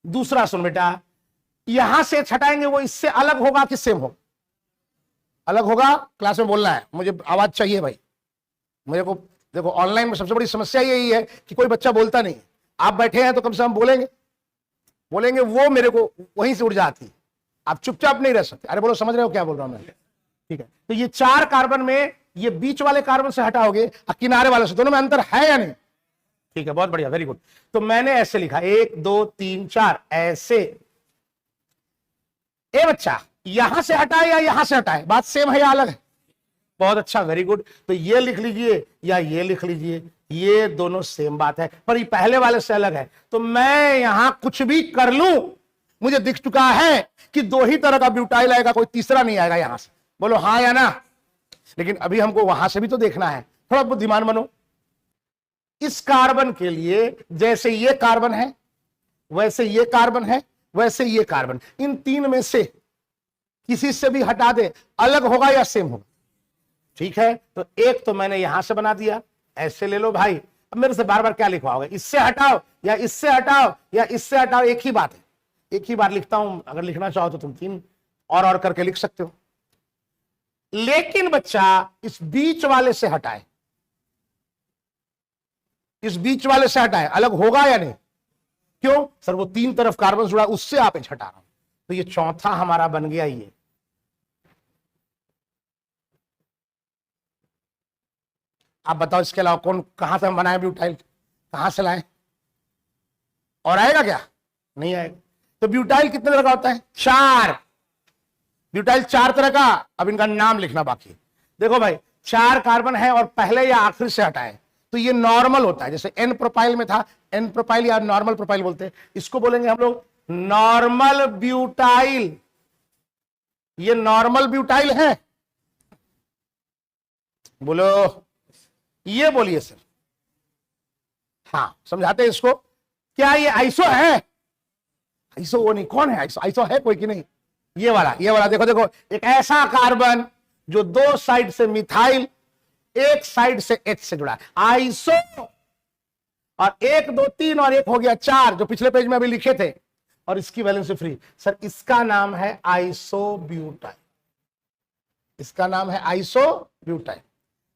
दूसरा सुन बेटा, यहां से हटाएंगे वो इससे अलग होगा कि सेम होगा? अलग होगा। क्लास में बोलना है, मुझे आवाज चाहिए भाई। मेरे को देखो, ऑनलाइन में सबसे बड़ी समस्या यही है कि कोई बच्चा बोलता नहीं। आप बैठे हैं तो कम से कम बोलेंगे, वो मेरे को वहीं से उड़ जाती। आप चुपचाप नहीं रह सकते। अरे बोलो, समझ रहे हो क्या बोल रहा हूं मैं? ठीक है, तो ये 4 कार्बन में ये बीच वाले कार्बन से हटाओगे और किनारे वाले से, दोनों में अंतर है या नहीं? ठीक है, बहुत बढ़िया, वेरी गुड। तो मैंने ऐसे लिखा 1, 2, 3, 4 ऐसे। ए बच्चा, यहां से हटाए या यहां से हटाए? बात सेम है या अलग है? बहुत अच्छा, वेरी गुड। तो ये लिख लीजिए या ये लिख लीजिए, ये दोनों सेम बात है, पर ये पहले वाले से अलग है। तो मैं यहां कुछ भी कर लूं, मुझे दिख चुका है कि 2 ही तरह का ब्यूटाइल आएगा, कोई तीसरा नहीं आएगा यहां से। बोलो हाँ या ना? लेकिन अभी हमको वहां से भी तो देखना है। थोड़ा बुद्धिमान बनो। इस कार्बन के लिए जैसे ये कार्बन है, वैसे ये कार्बन है, वैसे ये कार्बन, इन 3 में से किसी से भी हटा दे, अलग होगा या सेम होगा? ठीक है, तो एक तो मैंने यहां से बना दिया, ऐसे ले लो भाई। अब मेरे से बार बार क्या लिखवाओगे? इससे हटाओ या इससे हटाओ या इससे हटाओ, एक ही बात है। एक ही बार लिखता हूं, अगर लिखना चाहो तो तुम 3 और करके लिख सकते हो। लेकिन बच्चा इस बीच वाले से हटाए, इस बीच वाले से हटाए, अलग होगा या नहीं? क्यों सर? वो 3 तरफ कार्बन जुड़ा, उससे आप एच हटा रहा हूं, तो ये चौथा हमारा बन गया ये। आप बताओ, इसके अलावा कौन, कहां से हम बनाए ब्यूटाइल? कहां से लाए? और आएगा क्या? नहीं आएगा। तो ब्यूटाइल कितने तरह का होता है? 4। ब्यूटाइल 4 तरह का। अब इनका नाम लिखना बाकी। देखो भाई, 4 कार्बन है और पहले या आखिर से हटाए तो ये नॉर्मल होता है। जैसे एन प्रोपाइल में था, एन प्रोपाइल या नॉर्मल प्रोपाइल बोलते हैं, इसको बोलेंगे हम लोग नॉर्मल ब्यूटाइल। ये नॉर्मल ब्यूटाइल है। बोलो, ये बोलिए सर। हाँ, समझाते हैं इसको। क्या ये आइसो है? आइसो वो नहीं, कौन है आइसो? आइसो है कोई कि नहीं? ये वाला देखो देखो, एक ऐसा कार्बन जो 2 साइड से मिथाइल, एक साइड से एच से जुड़ा है, आइसो। और 1 2 3 और 1 हो गया 4, जो पिछले पेज में अभी लिखे थे, और इसकी वैलेंसी फ्री। सर इसका नाम है आइसोब्यूटाइल, इसका नाम है आइसोब्यूटाइल।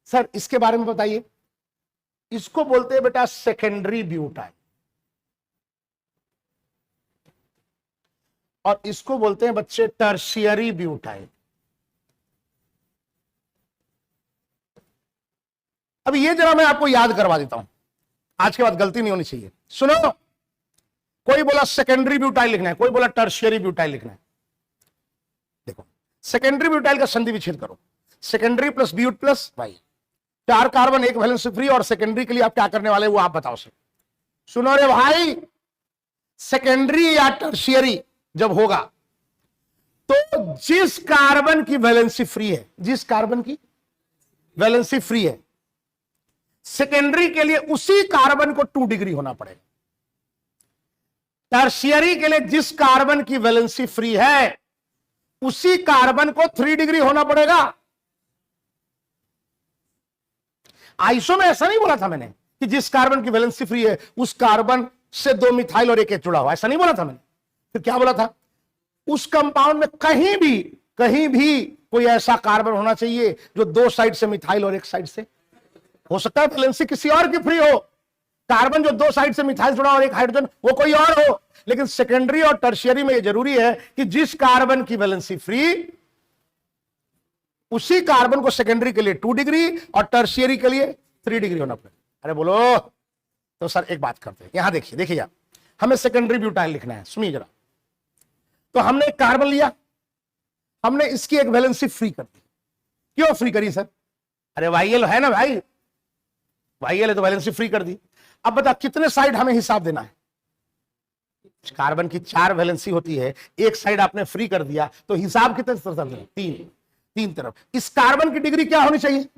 सर इसके बारे में बताइए। इसको बोलते हैं बेटा सेकेंडरी ब्यूटाइल, और इसको बोलते हैं बच्चे टर्शियरी ब्यूटाइल। अब ये जरा मैं आपको याद करवा देता हूं, आज के बाद गलती नहीं होनी चाहिए। सुनो, कोई बोला सेकेंडरी ब्यूटाइल लिखना है, कोई बोला टर्शियरी ब्यूटाइल लिखना है। देखो सेकेंडरी ब्यूटाइल का संधि विच्छेद करो, secondary plus but plus Y, 4 carbon 1 valency free, और सेकेंडरी के लिए आप क्या करने वाले वो आप बताओ सर। सुनो रे भाई, सेकेंडरी या टर्शियरी जब होगा तो जिस कार्बन की वैलेंसी फ्री है, जिस कार्बन की वैलेंसी फ्री है, सेकेंडरी के लिए उसी कार्बन को 2 डिग्री होना पड़ेगा। टर्शियरी के लिए जिस कार्बन की वैलेंसी फ्री है उसी कार्बन को 3 डिग्री होना पड़ेगा। आइसो में ऐसा नहीं बोला था मैंने कि जिस कार्बन की वैलेंसी फ्री है उस कार्बन से 2 मिथाइल और 1 जुड़ा हुआ, ऐसा नहीं बोला था मैंने। फिर क्या बोला था? उस कंपाउंड में कहीं भी कोई ऐसा कार्बन होना चाहिए जो 2 साइड से मिथाइल और 1 साइड से, हो सकता है वैलेंसी किसी और की फ्री हो, कार्बन जो 2 साइड से मिथाइल जुड़ा और 1 हाइड्रोजन वो कोई और हो, लेकिन सेकेंडरी और टर्शियरी में यह जरूरी है कि जिस कार्बन की वैलेंसी फ्री उसी कार्बन को सेकेंडरी के लिए 2 डिग्री और टर्शियरी के लिए 3 डिग्री होना पड़ेगा। अरे बोलो, तो सर एक बात करते हैं, यहां देखिए यार, हमें सेकेंडरी ब्यूटाइल लिखना है, सुनिए जरा। तो हमने एक कार्बन लिया, हमने इसकी एक वैलेंसी फ्री कर दी। क्यों फ्री करी सर? अरे वाईएल है ना भाई, वाईएल है तो वैलेंसी फ्री कर दी। अब बता कितने साइड हमें हिसाब देना है? कार्बन की 4 वैलेंसी होती है, एक साइड आपने फ्री कर दिया तो हिसाब कितने तरफ देना? 3 तरफ। इस कार्बन की डिग्री क्या होनी चाहिए?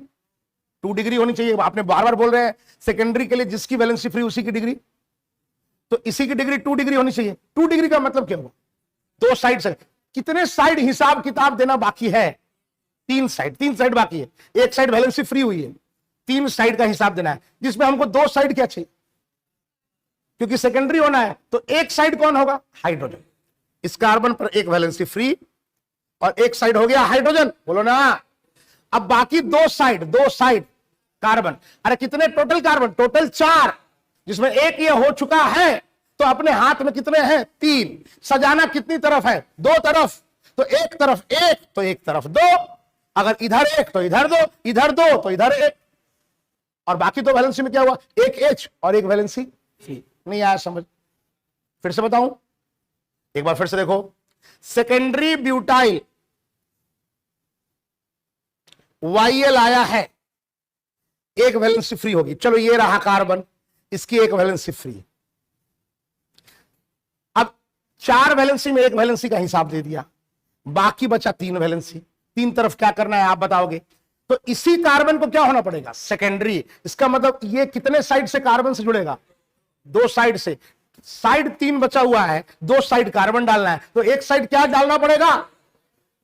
2 डिग्री होनी चाहिए। आपने बार बार बोल रहे हैं सेकेंडरी के लिए जिसकी वैलेंसी फ्री उसी की डिग्री, तो इसी की डिग्री 2 डिग्री होनी चाहिए। 2 डिग्री का मतलब क्या हुआ? 2 साइड से कितने साइड हिसाब किताब देना बाकी है? 3 साइड, 3 साइड बाकी है। एक साइड वैलेंसी फ्री हुई है, 3 साइड का हिसाब देना है, जिसमें हमको 2 साइड क्या चाहिए? क्योंकि सेकेंडरी होना है तो एक साइड कौन होगा? हाइड्रोजन। इस कार्बन पर एक वैलेंसी फ्री और एक साइड हो गया हाइड्रोजन, बोलो ना। अब बाकी 2 साइड कार्बन, अरे कितने टोटल कार्बन? टोटल 4, जिसमें एक ये हो चुका है, तो अपने हाथ में कितने हैं? 3। सजाना कितनी तरफ है? 2 तरफ। तो एक तरफ 1 तो एक तरफ 2, अगर इधर 1 तो इधर 2, इधर 2 तो इधर 1, और बाकी तो वैलेंसी में क्या हुआ? एक H और एक वैलेंसी फ्री। नहीं आया समझ? फिर से बताऊं, एक बार फिर से देखो। सेकेंडरी ब्यूटाइल YL आया है, एक वैलेंसी फ्री होगी। चलो ये रहा कार्बन, इसकी एक वैलेंसी फ्री। अब 4 वैलेंसी में एक वैलेंसी का हिसाब दे दिया, बाकी बचा 3 वैलेंसी। 3 तरफ क्या करना है आप बताओगे? तो इसी कार्बन को क्या होना पड़ेगा? सेकेंडरी। इसका मतलब ये कितने साइड से कार्बन से जुड़ेगा? 2 साइड से। साइड 3 बचा हुआ है, 2 साइड कार्बन डालना है, तो एक साइड क्या डालना पड़ेगा?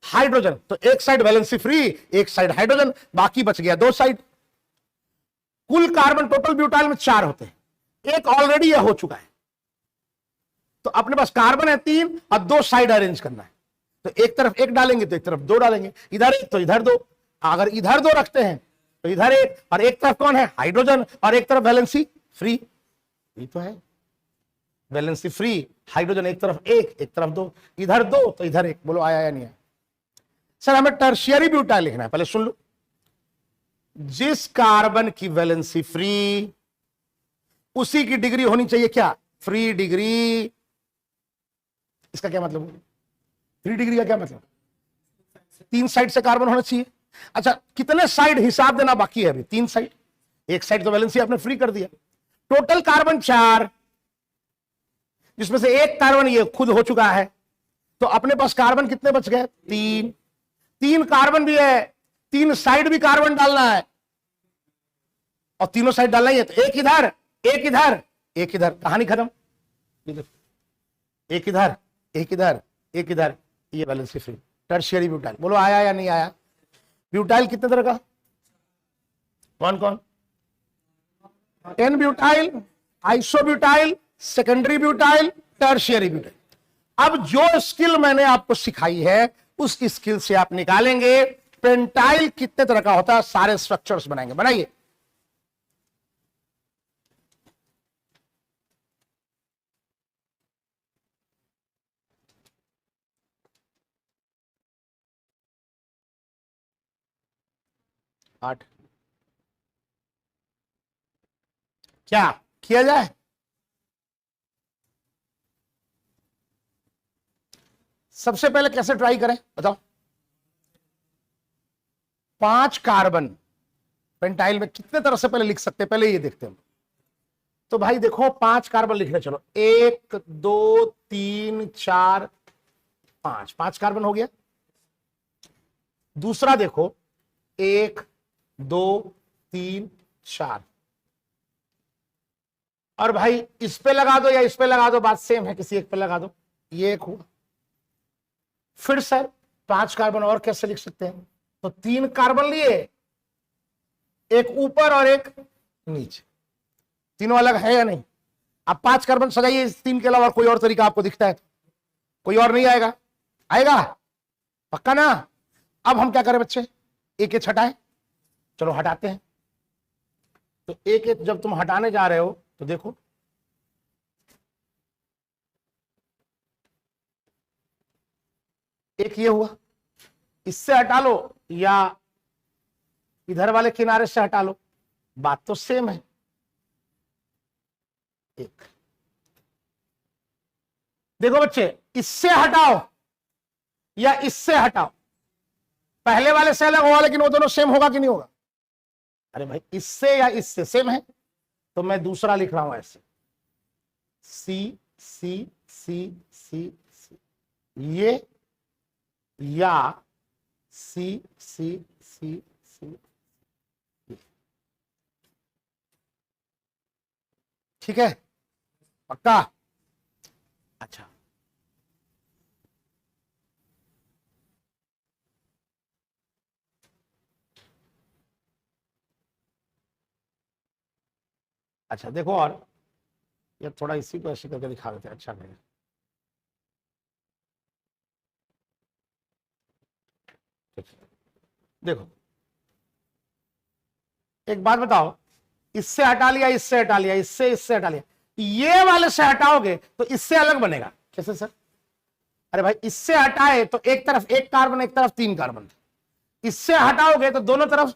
हाइड्रोजन। तो एक साइड वैलेंसी फ्री, एक साइड हाइड्रोजन, बाकी बच गया 2 साइड। कुल कार्बन टोटल ब्यूटाइल में 4 होते हैं, एक ऑलरेडी यह हो चुका है, तो अपने पास कार्बन है 3 और 2 साइड अरेंज करना है। तो एक तरफ 1 डालेंगे तो एक तरफ 2 डालेंगे, इधर 1 तो इधर 2। अगर इधर 2 रखते हैं तो इधर 1, और एक तरफ कौन है? हाइड्रोजन, और एक तरफ वैलेंसी फ्री। ये तो है वैलेंसी फ्री, हाइड्रोजन एक तरफ 1 एक तरफ 2, इधर 2 तो इधर 1। बोलो आया या नहीं आया? सर हमें टर्शियरी ब्यूटाइल लिखना है, पहले सुन लो। जिस कार्बन की वैलेंसी फ्री उसी की डिग्री होनी चाहिए क्या? Free degree. इसका क्या मतलब? फ्री डिग्री का क्या मतलब? 3 साइड से कार्बन होना चाहिए। अच्छा कितने साइड हिसाब देना बाकी है अभी? 3 साइड। एक साइड तो वैलेंसी आपने फ्री कर दिया। टोटल कार्बन 4, जिसमें से एक कार्बन ये खुद हो चुका है, तो अपने पास कार्बन कितने बच गए? 3। 3 कार्बन भी है, 3 साइड भी कार्बन डालना है, और तीनों साइड डालना ही है, तो एक इधर एक इधर एक इधर, कहानी खत्म। एक इधर एक इधर एक इधर, ये वैलेंसी फ्री टर्शियरी ब्यूटाइल। बोलो आया या नहीं आया? ब्यूटाइल कितने तरह का? कौन कौन? 10 butyl, isobutyl, secondary butyl, tertiary butyl. अब जो स्किल मैंने आपको सिखाई है उस स्किल से आप निकालेंगे पेंटाइल कितने तरह का होता है, सारे स्ट्रक्चर्स बनाएंगे। बनाइए। आठ। क्या किया जाए? सबसे पहले कैसे ट्राई करें बताओ? 5 कार्बन पेंटाइल में कितने तरह से पहले लिख सकते हैं, पहले ये देखते हैं। तो भाई देखो 5 कार्बन लिख रहे, चलो 1 2 3 4 5, 5 कार्बन हो गया। दूसरा देखो 1 2 3 4, और भाई इस पे लगा दो या इस पे लगा दो, बात सेम है, किसी एक पे लगा दो, ये एक हुआ। फिर सर 5 कार्बन और कैसे लिख सकते हैं? तो 3 कार्बन लिए, एक ऊपर और एक नीचे, तीनों अलग है या नहीं? अब 5 कार्बन सजाइए, इस 3 के अलावा कोई और तरीका आपको दिखता है? कोई और नहीं आएगा? आएगा पक्का ना? अब हम क्या करें बच्चे, एक एक हटाएं। चलो हटाते हैं। तो एक एक जब तुम हटाने जा रहे हो तो देखो एक ये हुआ, इससे हटा लो या इधर वाले किनारे से हटा लो, बात तो सेम है। एक देखो बच्चे, इससे हटाओ या इससे हटाओ, पहले वाले से अलग होगा लेकिन वो दोनों सेम होगा कि नहीं होगा? अरे भाई इससे या इससे सेम है, तो मैं दूसरा लिख रहा हूं ऐसे, सी सी सी सी सी, ये या सी सी सी सी, ठीक है पक्का? अच्छा अच्छा देखो, और ये थोड़ा इसी को ऐसे करके दिखा देते हैं, अच्छा नहीं? देखो एक बात बताओ, इससे हटा लिया, इससे हटा लिया, इससे हटा लिया, ये वाले से हटाओगे तो इससे अलग बनेगा। कैसे सर? अरे भाई इससे हटाए तो एक तरफ 1 कार्बन, एक तरफ 3 कार्बन, इससे हटाओगे तो दोनों तरफ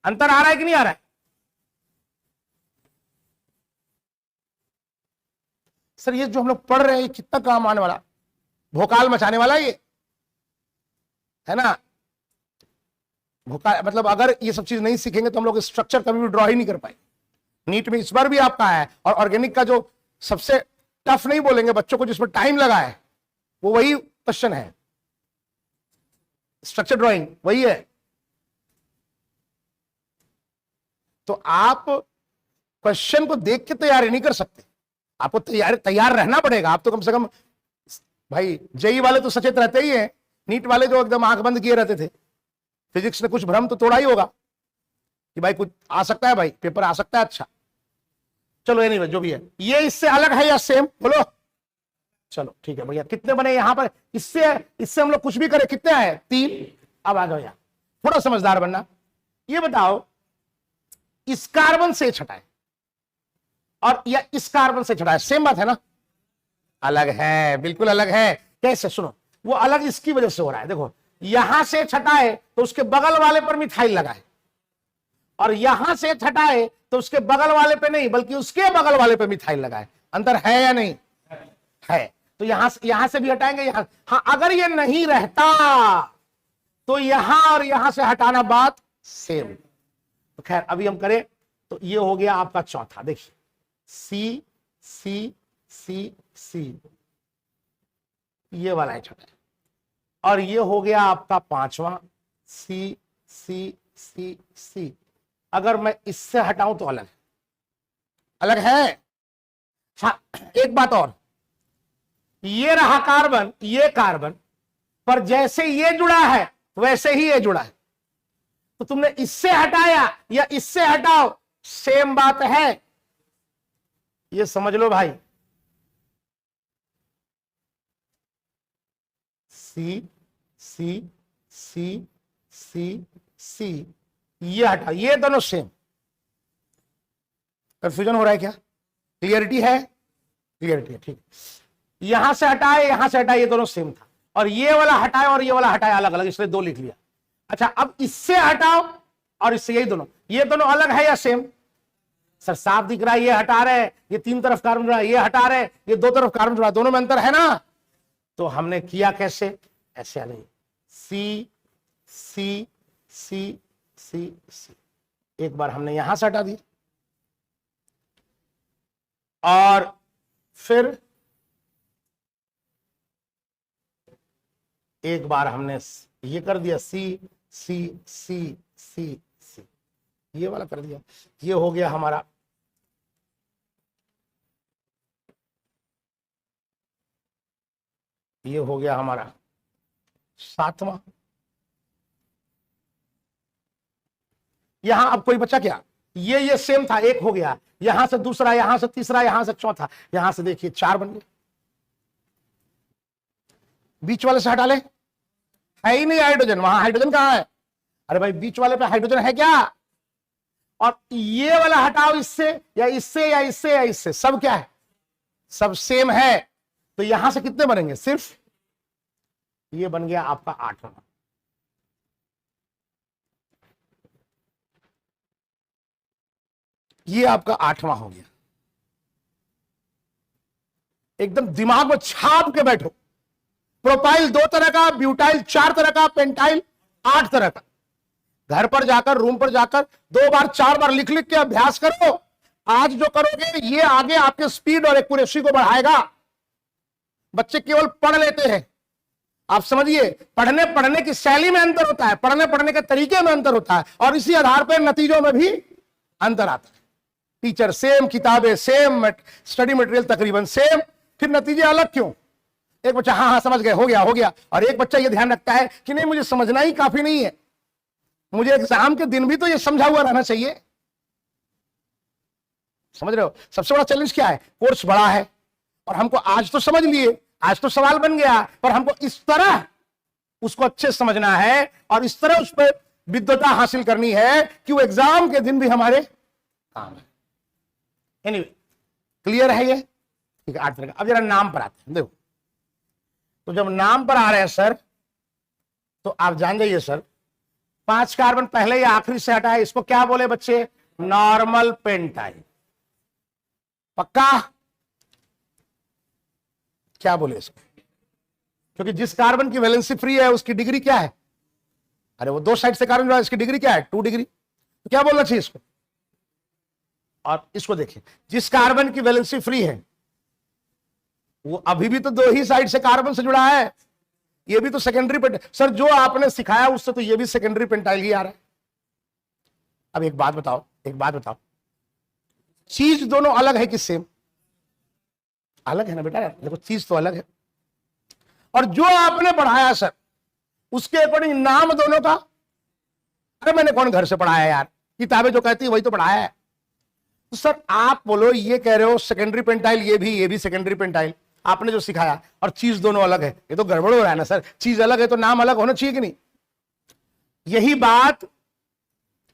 अंतर आ रहा है कि नहीं आ रहा है? सर ये जो हम लोग पढ़ रहे हैं कितना काम आने वाला, भोकाल मचाने वाला है ना? भोकाल मतलब अगर ये सब चीज नहीं सीखेंगे तो हम लोग स्ट्रक्चर कभी भी ड्रॉ ही नहीं कर पाएंगे। नीट में इस बार भी आपका है, और ऑर्गेनिक का जो सबसे टफ नहीं बोलेंगे बच्चों को, जिसमें टाइम लगा है, वो वही क्वेश्चन है, स्ट्रक्चर ड्राइंग वही है। तो आप क्वेश्चन को देख के तैयारी नहीं कर सकते, आपको तैयार रहना पड़ेगा। आप तो कम से कम, भाई जेई वाले तो सचेत रहते ही हैं, नीट वाले जो एकदम आंख बंद किए रहते थे, फिजिक्स ने कुछ भ्रम तो तोड़ा ही होगा कि भाई कुछ आ सकता है, भाई पेपर आ सकता है। अच्छा चलो एनीवे जो भी है, ये इससे अलग है या सेम बोलो? चलो ठीक है भैया, कितने बने यहां पर? इससे हम लोग कुछ भी करें, कितने आए? 3। अब आ जाओ यार, थोड़ा समझदार बनना। ये बताओ इस कार्बन से छटाए और या इस कार्बन से छटाए, सेम बात है ना? अलग है, बिल्कुल अलग है। कैसे? सुनो, वो अलग इसकी वजह से हो रहा है। देखो यहां से छटाए तो उसके बगल वाले पर मिथाइल लगाए, और यहां से छटाए तो उसके बगल वाले पे नहीं बल्कि उसके बगल वाले पे मिथाइल लगाए। अंतर है या नहीं है? तो यहां से भी हटाएंगे, यहां। हाँ अगर ये नहीं रहता तो यहां और यहां से हटाना, बात सेम। तो खैर अभी हम करें तो ये हो गया आपका चौथा। देखिए सी सी सी सी, ये वाला है छठा, और ये हो गया आपका 5वां, सी सी सी सी। अगर मैं इससे हटाऊं तो अलग है, अलग है। हाँ एक बात और, ये रहा कार्बन, ये कार्बन, पर जैसे ये जुड़ा है वैसे ही ये जुड़ा है। तो तुमने इससे हटाया या इससे हटाओ, सेम बात है। ये समझ लो भाई, सी सी सी सी सी, ये हटा, ये दोनों सेम। कंफ्यूजन हो रहा है क्या? क्लियरिटी है? क्लियरिटी है, ठीक। यहां से हटाए, यहां से हटाए, ये दोनों सेम था, और ये वाला हटाए और ये वाला हटाए अलग अलग, इसलिए 2 लिख लिया। अच्छा, अब इससे हटाओ और इससे, यही दोनों, ये दोनों अलग है या सेम? सर साफ दिख रहा है, ये हटा रहे, ये 3 तरफ कार्बन जुड़ा है, ये हटा रहे, ये 2 तरफ कार्बन जुड़ा है, दोनों में अंतर है ना। तो हमने किया कैसे? ऐसे आ गई, सी सी सी सी सी, एक बार हमने यहां से हटा दिया, और फिर एक बार हमने ये कर दिया, सी सी सी सी सी, ये वाला कर दिया। ये हो गया हमारा ये हो गया हमारा 7वां। यहां अब कोई बचा क्या? ये सेम था, एक हो गया, यहां से दूसरा, यहां से तीसरा, यहां से चौथा, यहां से देखिए 4 बन गए। बीच वाले से हटा ले, है ही नहीं हाइड्रोजन, वहां हाइड्रोजन कहां है? अरे भाई बीच वाले पे हाइड्रोजन है क्या? और ये वाला हटाओ, इससे या इससे या इससे या इससे, सब क्या है? सब सेम है। तो यहां से कितने बनेंगे? सिर्फ ये बन गया आपका 8वां। ये आपका 8वां हो गया। एकदम दिमाग में छाप के बैठो, प्रोपाइल 2 तरह का, ब्यूटाइल 4 तरह का, पेंटाइल 8 तरह का। घर पर जाकर, रूम पर जाकर 2 बार 4 बार लिख लिख के अभ्यास करो। आज जो करोगे ये आगे आपके स्पीड और एक्यूरेसी को बढ़ाएगा। बच्चे केवल पढ़ लेते हैं, आप समझिए, पढ़ने की शैली में अंतर होता है, पढ़ने के तरीके में अंतर होता है, और इसी आधार पर नतीजों में भी अंतर आता है। टीचर सेम, किताबें सेम, स्टडी मटेरियल तकरीबन सेम, फिर नतीजे अलग क्यों? एक बच्चा हाँ समझ गए, हो गया, और एक बच्चा ये ध्यान रखता है कि नहीं, मुझे समझना ही काफी नहीं है, मुझे एग्जाम के दिन भी तो ये समझा हुआ रहना चाहिए। समझ रहे हो? सबसे बड़ा चैलेंज क्या है? कोर्स बड़ा है और हमको आज तो समझ लिए, आज तो सवाल बन गया, पर हमको इस तरह उसको अच्छे समझना है और इस तरह उस पर विद्वता हासिल करनी है कि वो एग्जाम के दिन भी हमारे काम है। एनीवे, क्लियर है ये? ठीक है, 8 तरह का। अब जरा नाम पर आते हैं। देखो, तो जब नाम पर आ रहे हैं सर, तो आप जान जाइए सर, 5 कार्बन पहले या आखिरी से हटा है, इसको क्या बोले बच्चे? Normal pentyl. पक्का? क्या बोले इसको? क्योंकि जिस कार्बन की वैलेंसी फ्री है उसकी डिग्री क्या है? अरे वो 2 साइड से कार्बन जुड़ा है, इसकी डिग्री क्या है? 2 डिग्री। तो क्या बोलना चाहिए इसको? और इसको देखिए, जिस कार्बन की वैलेंसी फ्री है वो अभी भी तो 2 ही साइड से कार्बन से जुड़ा है, ये भी तो सेकेंडरी पेंटाइल। सर जो आपने सिखाया उससे तो ये भी सेकेंडरी पेंटाइल ही आ रहा है। अब एक बात बताओ, चीज दोनों अलग है कि सेम? अलग है ना बेटा, देखो चीज तो अलग है, और जो आपने पढ़ाया सर उसके अकॉर्डिंग नाम दोनों का, अरे मैंने कौन घर से पढ़ाया यार, किताबें जो कहती है वही तो पढ़ाया है। तो सर आप बोलो, ये कह रहे हो सेकेंडरी पेंटाइल, ये भी सेकेंडरी पेंटाइल, आपने जो सिखाया, और चीज दोनों अलग है, ये तो गड़बड़ हो रहा है ना सर। चीज अलग है तो नाम अलग होना चाहिए कि नहीं? यही बात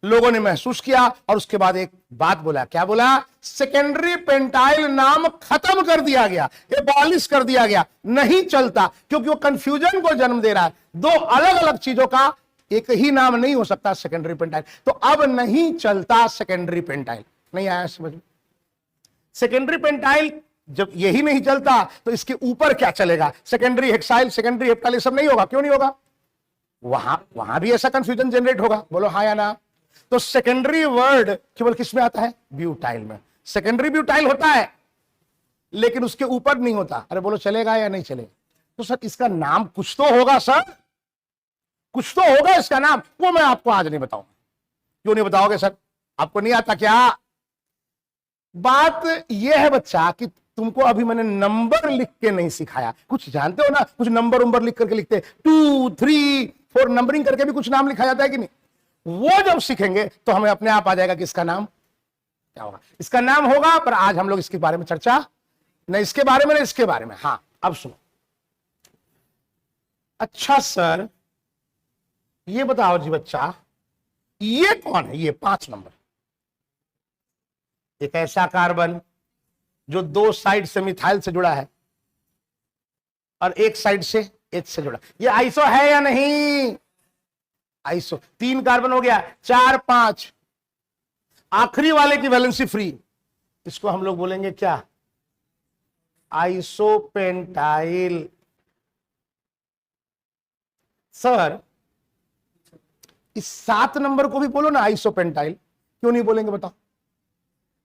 लोगों ने महसूस किया और उसके बाद एक बात बोला, क्या बोला? सेकेंडरी पेंटाइल नाम खत्म कर दिया गया, एबॉलिश कर दिया गया, नहीं चलता, क्योंकि वो कंफ्यूजन को जन्म दे रहा है। 2 अलग अलग चीजों का एक ही नाम नहीं हो सकता सेकेंडरी पेंटाइल। तो अब नहीं चलता सेकेंडरी पेंटाइल। नहीं आया समझ में? सेकेंडरी पेंटाइल जब यही नहीं चलता तो इसके ऊपर क्या चलेगा? सेकेंडरी हेक्साइल, सेकेंडरी हेप्टाइल, ये सब नहीं होगा। क्यों नहीं होगा? वहां भी ऐसा कंफ्यूजन जनरेट होगा। बोलो हाँ या ना? तो सेकेंडरी वर्ड केवल किस में आता है? ब्यूटाइल में। सेकेंडरी ब्यूटाइल होता है लेकिन उसके ऊपर नहीं होता। अरे बोलो चलेगा या नहीं चलेगा? तो सर इसका नाम कुछ तो होगा सर, कुछ तो होगा इसका नाम, वो मैं आपको आज नहीं बताऊंगा। क्यों नहीं बताओगे सर? आपको नहीं आता क्या? बात यह है बच्चा कि तुमको अभी मैंने नंबर लिख के नहीं सिखाया। कुछ जानते हो ना, कुछ नंबर लिख करके लिखते, 2, 3, 4 नंबरिंग करके भी कुछ नाम लिखा जाता है कि नहीं? वो जब सीखेंगे तो हमें अपने आप आ जाएगा कि इसका नाम क्या होगा, इसका नाम होगा, पर आज हम लोग इसके बारे में चर्चा नहीं, इसके बारे में नहीं, इसके बारे में। हाँ अब सुनो, अच्छा सर ये बताओ जी बच्चा, ये कौन है, ये 5 नंबर, एक ऐसा कार्बन जो 2 साइड से मिथाइल से जुड़ा है और एक साइड से एच से जुड़ा, ये आइसो है या नहीं, आइसो। 3 कार्बन हो गया, 4 5, आखिरी वाले की वैलेंसी फ्री, इसको हम लोग बोलेंगे क्या, आइसोपेंटाइल। सर इस 7 नंबर को भी बोलो ना आइसोपेंटाइल, क्यों नहीं बोलेंगे बताओ।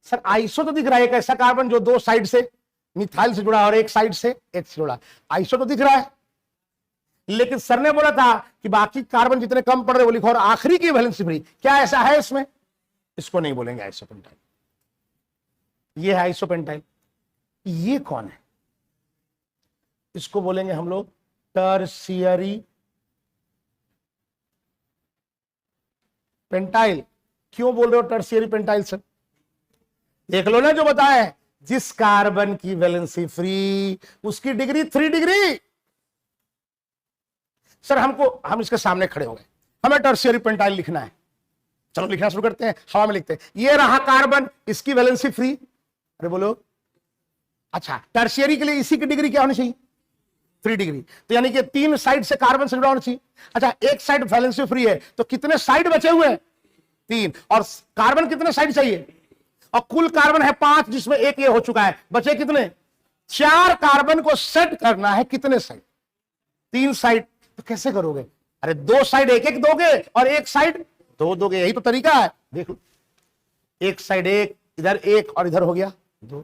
सर आइसो तो दिख रहा है, एक ऐसा कार्बन जो 2 साइड से मिथाइल से जुड़ा और एक साइड से एच से जुड़ा, आइसो तो दिख रहा है, लेकिन सर ने बोला था कि बाकी कार्बन जितने कम पड़ रहे वो लिखो और आखिरी की वैलेंसी फ्री, क्या ऐसा है इसमें, इसको नहीं बोलेंगे आइसोपेंटाइल, ये है आइसोपेंटाइल। ये कौन है, इसको बोलेंगे हम लोग टर्शियरी पेंटाइल। क्यों बोल रहे हो टर्शियरी पेंटाइल सर, देख लो ना जो बताए, जिस कार्बन की वैलेंसी फ्री उसकी डिग्री 3 डिग्री। सर हम इसके सामने खड़े हो गए, हमें टर्शियरी पेंटाइल लिखना है, चलो लिखना शुरू करते हैं, हवा में लिखते हैं, ये रहा कार्बन, इसकी वैलेंसी फ्री, अरे बोलो, अच्छा टर्शियरी के लिए इसी की डिग्री क्या होनी चाहिए, 3 डिग्री, तो यानी कि 3 साइड से कार्बन से जुड़ा होना चाहिए। अच्छा एक साइड वैलेंसी फ्री है, तो कितने साइड बचे हुए हैं, 3, और कार्बन कितने साइड चाहिए, और कुल कार्बन है 5, जिसमें एक ये हो चुका है, बचे कितने, 4 कार्बन को सेट करना है, कितने साइड, 3 साइड, तो कैसे करोगे, अरे 2 साइड एक एक दोगे और एक साइड 2 दोगे, यही तो तरीका है, देख लो, एक साइड एक, इधर एक और इधर हो गया 2,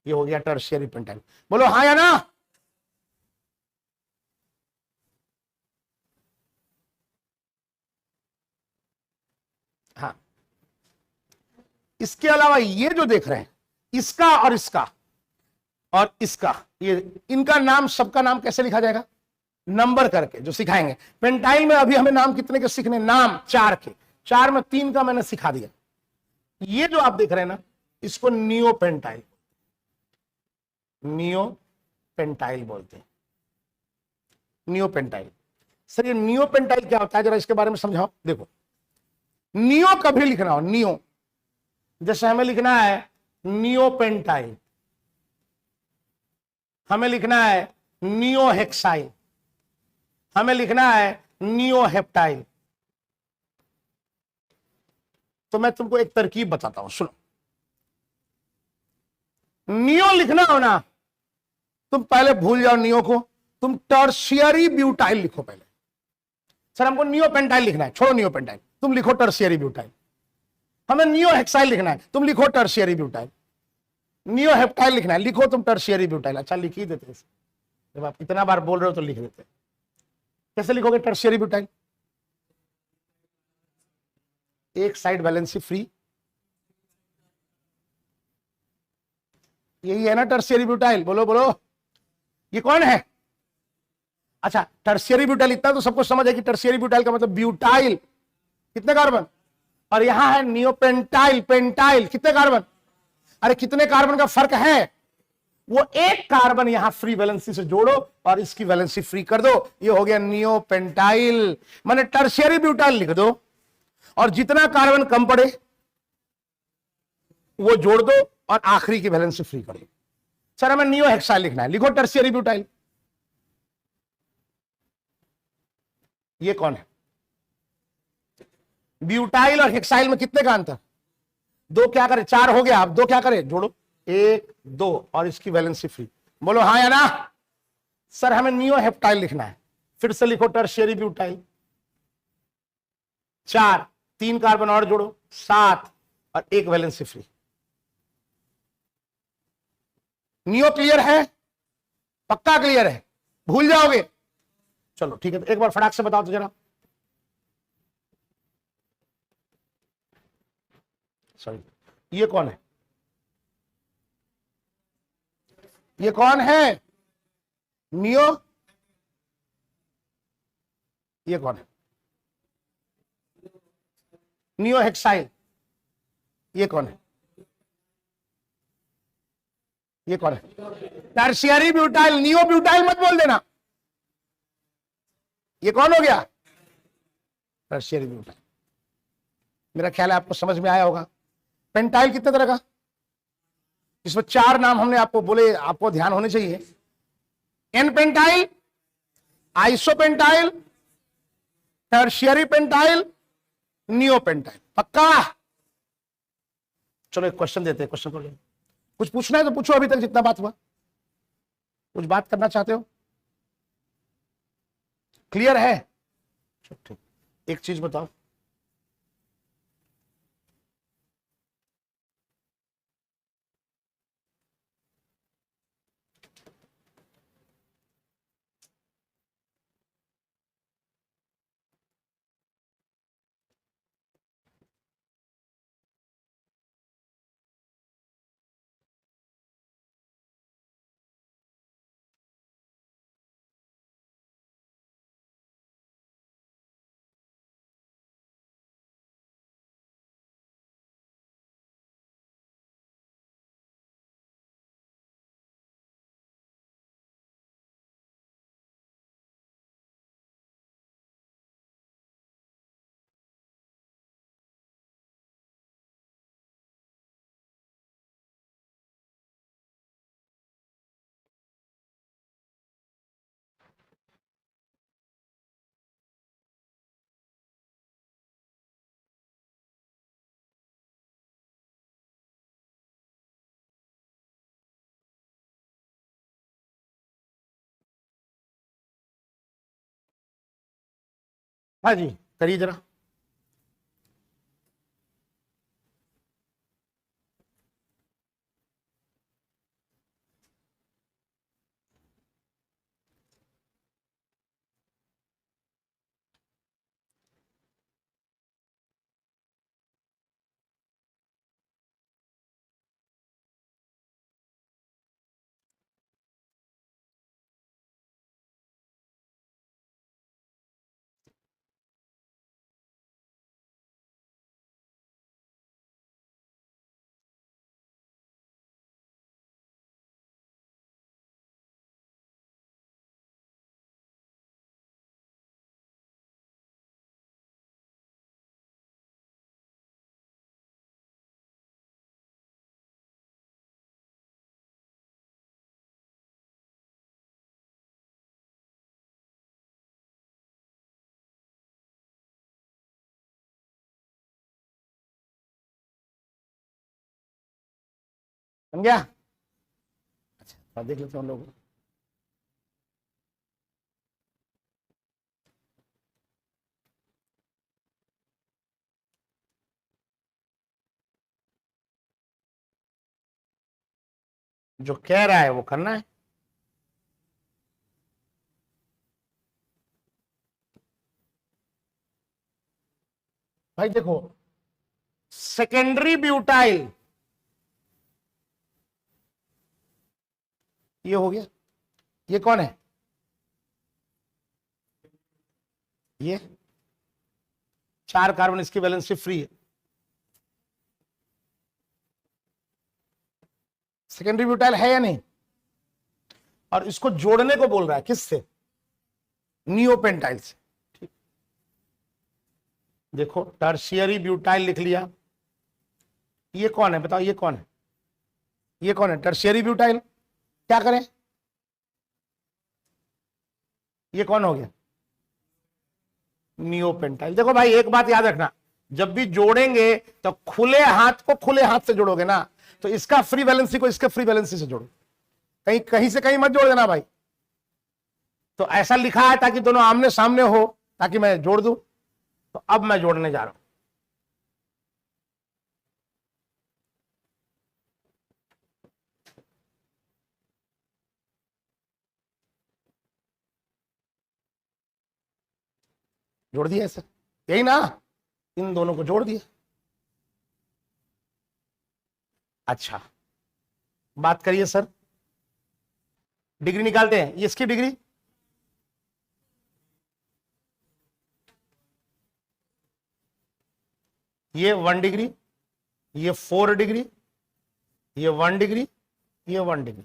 ये हो गया टर्शियरी पेंटाइल। बोलो हाँ या ना, हाँ। इसके अलावा ये जो देख रहे हैं, इसका और इसका और इसका, ये इनका नाम, सबका नाम कैसे लिखा जाएगा, नंबर करके, जो सिखाएंगे। पेंटाइल में अभी हमें नाम कितने के सीखने, नाम 4 के, 4 में 3 का मैंने सिखा दिया। ये जो आप देख रहे हैं ना, इसको नियो पेंटाइल, नियो पेंटाइल बोलते हैं, नियो पेंटाइल। सर ये नियो पेंटाइल क्या होता है, जरा इसके बारे में समझाओ। देखो नियो कभी लिखना हो, नियो, जैसे हमें लिखना है नियो पेंटाइल, हमें लिखना है नियो हेक्साइल, हमें लिखना है नियो हेप्टाइल। तो मैं तुमको एक तरकीब बताता हूं, सुनो। नियो लिखना हो ना, तुम पहले भूल जाओ नियो को, तुम टर्शियरी ब्यूटाइल लिखो पहले। सर हमको नियो पेंटाइल लिखना है, छोड़ो नियो पेंटाइल, तुम लिखो टर्शियरी ब्यूटाइल। हमें नियो हेक्साइल लिखना है, तुम लिखो टर्शियरी ब्यूटाइल। नियो हेप्टाइल लिखना है, लिखो तुम टर्शियरी ब्यूटाइल। अच्छा लिख ही देते, जब आप इतना बार बोल रहे हो तो लिख देते। कैसे लिखोगे टर्शियरी ब्यूटाइल, एक साइड वैलेंसी फ्री, यही है ना टर्शियरी ब्यूटाइल, बोलो बोलो, ये कौन है। अच्छा टर्शियरी ब्यूटाइल, इतना तो सबको समझ है कि टर्शियरी ब्यूटाइल का मतलब ब्यूटाइल, कितने कार्बन, और यहां है नियोपेंटाइल, पेंटाइल कितने कार्बन, अरे कितने कार्बन का फर्क है, वो एक कार्बन यहां फ्री वैलेंसी से जोड़ो और इसकी वैलेंसी फ्री कर दो, ये हो गया नियोपेंटाइल। माने टर्शियरी ब्यूटाइल लिख दो और जितना कार्बन कम पड़े वो जोड़ दो और आखिरी की वैलेंसी फ्री कर दो। सर हमें नियो हेक्साइल लिखना है, लिखो टर्शियरी ब्यूटाइल। ये कौन है, ब्यूटाइल और हेक्साइल में कितने का अंतर, 2 क्या करे, 4 हो गया, अब 2 क्या करे, जोड़ो, 1 2 और इसकी वैलेंसी फ्री। बोलो हाँ या ना। सर हमें नियो हेप्टाइल लिखना है, फिर से लिखो टर्शियरी ब्यूटाइल, 4 3 कार्बन और जोड़ो, 7 और 1 वैलेंसी फ्री। नियो क्लियर है, पक्का क्लियर है, भूल जाओगे, चलो ठीक है, तो एक बार फटाक से बताओ तो जरा। सॉरी ये कौन है, ये कौन है, नियो, ये कौन है, नियो हेक्साइल, ये कौन है, ये कौन है? टर्शियरी ब्यूटाइल, नियो ब्यूटाइल मत बोल देना। ये कौन हो गया? Tertiary butyl. मेरा ख्याल है आपको समझ में आया होगा। पेंटाइल कितने तरह का? इसमें 4 नाम हमने आपको बोले, आपको ध्यान होने चाहिए। N pentyl, isopentyl, tertiary pentyl, neo pentyl. पक्का? चलो एक क्वेश्चन देते हैं, क्वेश्चन को ले। कुछ पूछना है तो पूछो, अभी तक जितना बात हुआ। कुछ बात करना चाहते हो? क्लियर है? ठीक। एक चीज बताओ, हाँ जी करिए जरा। समझ गया? अच्छा देख लेते हैं हम लोग। जो कह रहा है वो करना है। भाई देखो, सेकेंडरी ब्यूटाइल ये हो गया। ये कौन है? ये 4 कार्बन, इसकी वैलेंसी फ्री है। सेकेंडरी ब्यूटाइल है या नहीं? और इसको जोड़ने को बोल रहा है किससे? नियोपेंटाइल से। ठीक, देखो टर्शियरी ब्यूटाइल लिख लिया। ये कौन है बताओ? ये कौन है? ये कौन है? Tertiary butyl. क्या करें? ये कौन हो गया? नियोपेंटाइल। देखो भाई एक बात याद रखना, जब भी जोड़ेंगे तो खुले हाथ को खुले हाथ से जोड़ोगे ना, तो इसका फ्री वैलेंसी को इसके फ्री वैलेंसी से जोड़ो, कहीं कहीं से कहीं मत जोड़ देना भाई। तो ऐसा लिखा है ताकि दोनों आमने सामने हो, ताकि मैं जोड़ दूं। तो अब मैं जोड़ने जा रहा हूं। जोड़ दिया सर, यही ना? इन दोनों को जोड़ दिया। अच्छा बात करिए सर, डिग्री निकालते हैं। ये इसकी डिग्री, ये 1 डिग्री, ये 4 डिग्री, ये 1 डिग्री, ये 1 डिग्री।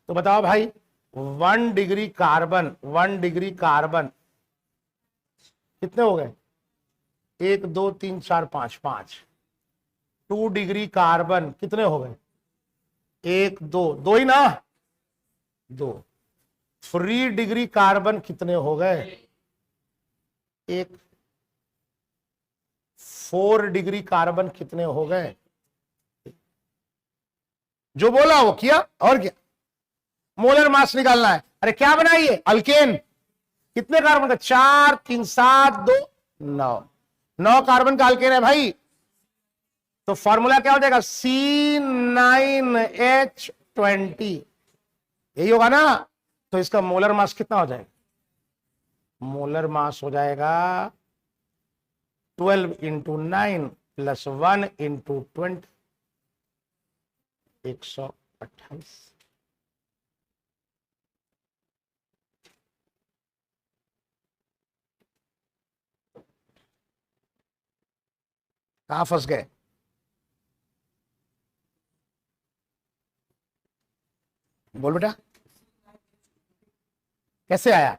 तो बताओ भाई 1 डिग्री कार्बन, 1 डिग्री कार्बन कितने हो गए? 1 2 3 4 5, 5। 2 डिग्री कार्बन कितने हो गए? 1 2, 2 ही ना, 2। 3 डिग्री कार्बन कितने हो गए? 1। 4 डिग्री कार्बन कितने हो गए? जो बोला वो किया, और क्या? मोलर मास निकालना है। अरे क्या बनाइए? अल्केन। कितने कार्बन का? 4 3 7 2 9, 9 कार्बन का अल्केन है भाई। तो फॉर्मूला क्या हो जाएगा? C9H20, यही होगा ना? तो इसका मोलर मास कितना हो जाएगा? मोलर मास हो जाएगा 12 × 9 + 1 × 20, 128। कहां फंस गए? बोल बेटा, कैसे आया?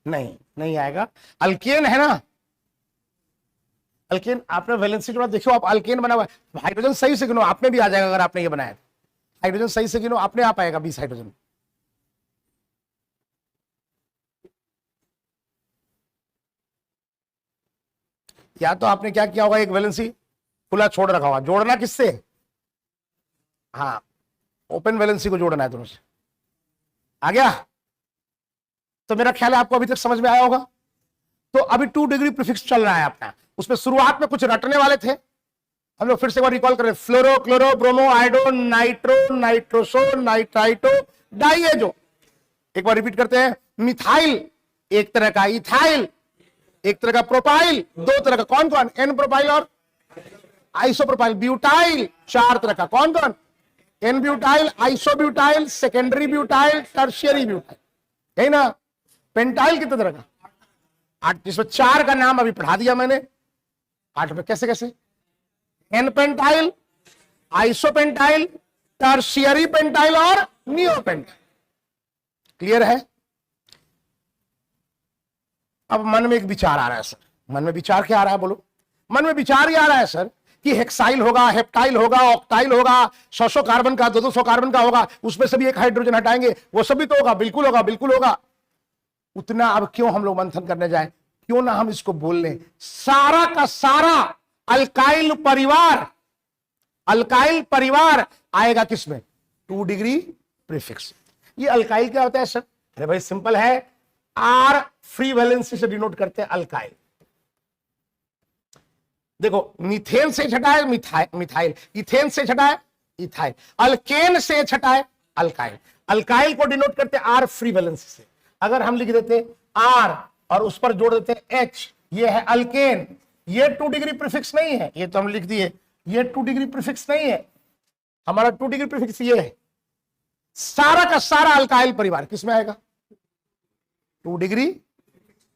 नहीं, नहीं आएगा। अल्केन है ना, अल्केन। आपने वैलेंसी जोड़ा, देखो आप अल्केन बना हुआ है। हाइड्रोजन सही से गिनो, आपने भी आ जाएगा अगर आपने ये बनाया। हाइड्रोजन सही से गिनो, आपने आप आएगा 20 हाइड्रोजन। या तो आपने क्या किया होगा, एक वैलेंसी खुला छोड़ रखा होगा। जोड़ना किससे? हाँ, ओपन वैलेंसी को जोड़ना है दोनों से। आ गया? तो मेरा ख्याल है आपको अभी तक समझ में आया होगा। तो अभी 2 डिग्री प्रीफिक्स चल रहा है अपना। उसमें शुरुआत में कुछ रटने वाले थे, हम लोग फिर से एक बार रिकॉल करें। Fluoro, chloro, bromo, iodo, nitro, nitroso, nitrito, diazo. एक बार रिपीट करते हैं। मिथाइल एक तरह का, इथाइल एक तरह का, प्रोपाइल 2 तरह का। कौन कौन? एन प्रोपाइल और आइसोप्रोपाइल। ब्यूटाइल 4 तरह का। कौन कौन? N butyl, isobutyl, secondary butyl, tertiary butyl, यही ना? पेंटाइल कितने तरह का? 8। जिसमें 4 का नाम अभी पढ़ा दिया मैंने। 8 में कैसे कैसे? N pentyl, isopentyl, tertiary pentyl और नियोपेंटाइल। क्लियर है? अब मन में एक विचार आ रहा है सर। मन में विचार क्या आ रहा है? बोलो। मन में विचार ये आ रहा है सर कि हेक्साइल होगा, हेप्टाइल होगा, ऑक्टाइल होगा, 100 कार्बन का, 200 कार्बन का होगा, उसमें से भी एक हाइड्रोजन हटाएंगे, वो सब भी तो होगा। बिल्कुल होगा, बिल्कुल होगा। उतना अब क्यों हम लोग मंथन करने जाए? क्यों ना हम इसको बोल लें, सारा का सारा अल्काइल परिवार, अल्काइल परिवार आएगा किसमें? 2 डिग्री प्रीफिक्स। ये अल्काइल क्या होता है सर? अरे भाई सिंपल है, आर फ्री वैलेंसी से डिनोट करते हैं अल्काइल। देखो, मीथेन से छटा है मिथाइल, इथेन से छटा है इथाइल, अल्केन से छटा है अल्काइल। अल्काइल को डिनोट करते हैं आर फ्री वैलेंसी से। अगर हम लिख देते आर और उस पर जोड़ देते एच, ये है अल्केन। ये 2 डिग्री प्रीफिक्स नहीं है, ये तो हम लिख दिए। ये 2 डिग्री प्रीफिक्स नहीं है, हमारा 2 डिग्री प्रीफिक्स ये है। सारा का सारा अल्काइल परिवार किसमें आएगा? 2 डिग्री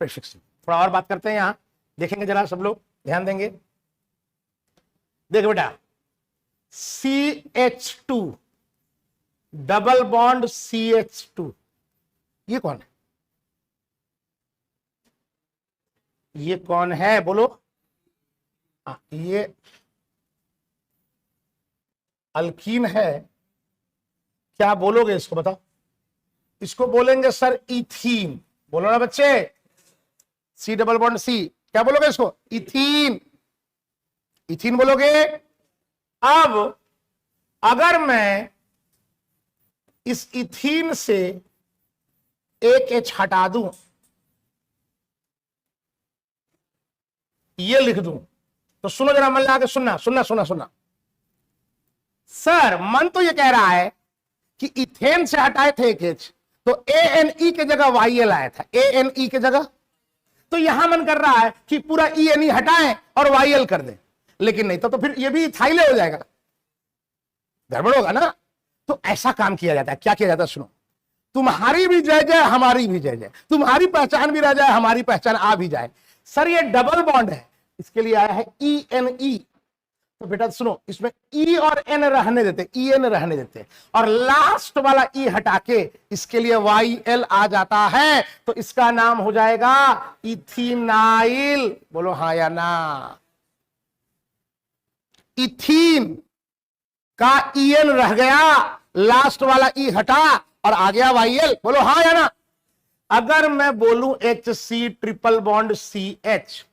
प्रीफिक्स। थोड़ा और बात करते हैं, यहां देखेंगे, जरा सब लोग ध्यान देंगे। देखो बेटा, CH2 डबल बॉन्ड CH2, ये कौन है? ये कौन है बोलो? ये अल्कीन है। क्या बोलोगे इसको? बताओ। इसको बोलेंगे सर इथीन। बोलो ना बच्चे, C डबल बॉन्ड C। क्या बोलोगे इसको? इथीन। इथीन बोलोगे। अब अगर मैं इस इथीन से एक H हटा दूं, ये लिख दूं, तो सुनो जरा, मन लगा के सुनना सुनना सुनना सुनना। सर मन तो ये कह रहा है कि इथेन से हटाए थे एक H, तो ANE के जगह YL आया था। ANE के जगह, तो यहां मन कर रहा है कि पूरा ENE हटाएं और YL कर दें, लेकिन नहीं तो फिर ये भी इथाइल हो जाएगा, गड़बड़ होगा ना। तो ऐसा काम किया जाता है। क्या किया जाता है? सुनो, तुम्हारी भी जय जय, हमारी भी जय जय, तुम्हारी पहचान भी रह जाए, हमारी पहचान आ भी जाए। सर ये डबल बॉन्ड है, इसके लिए आया है ENE। तो बेटा सुनो, इसमें ई और एन रहने देते, ई एन रहने देते, और लास्ट वाला ई हटा के इसके लिए वाई एल आ जाता है, तो इसका नाम हो जाएगा इथिनाइल। बोलो हाँ या ना। इथीन का ई एन रह गया, लास्ट वाला ई हटा और आ गया वाई एल। बोलो हाँ या ना। अगर मैं बोलूं H C triple bond C H,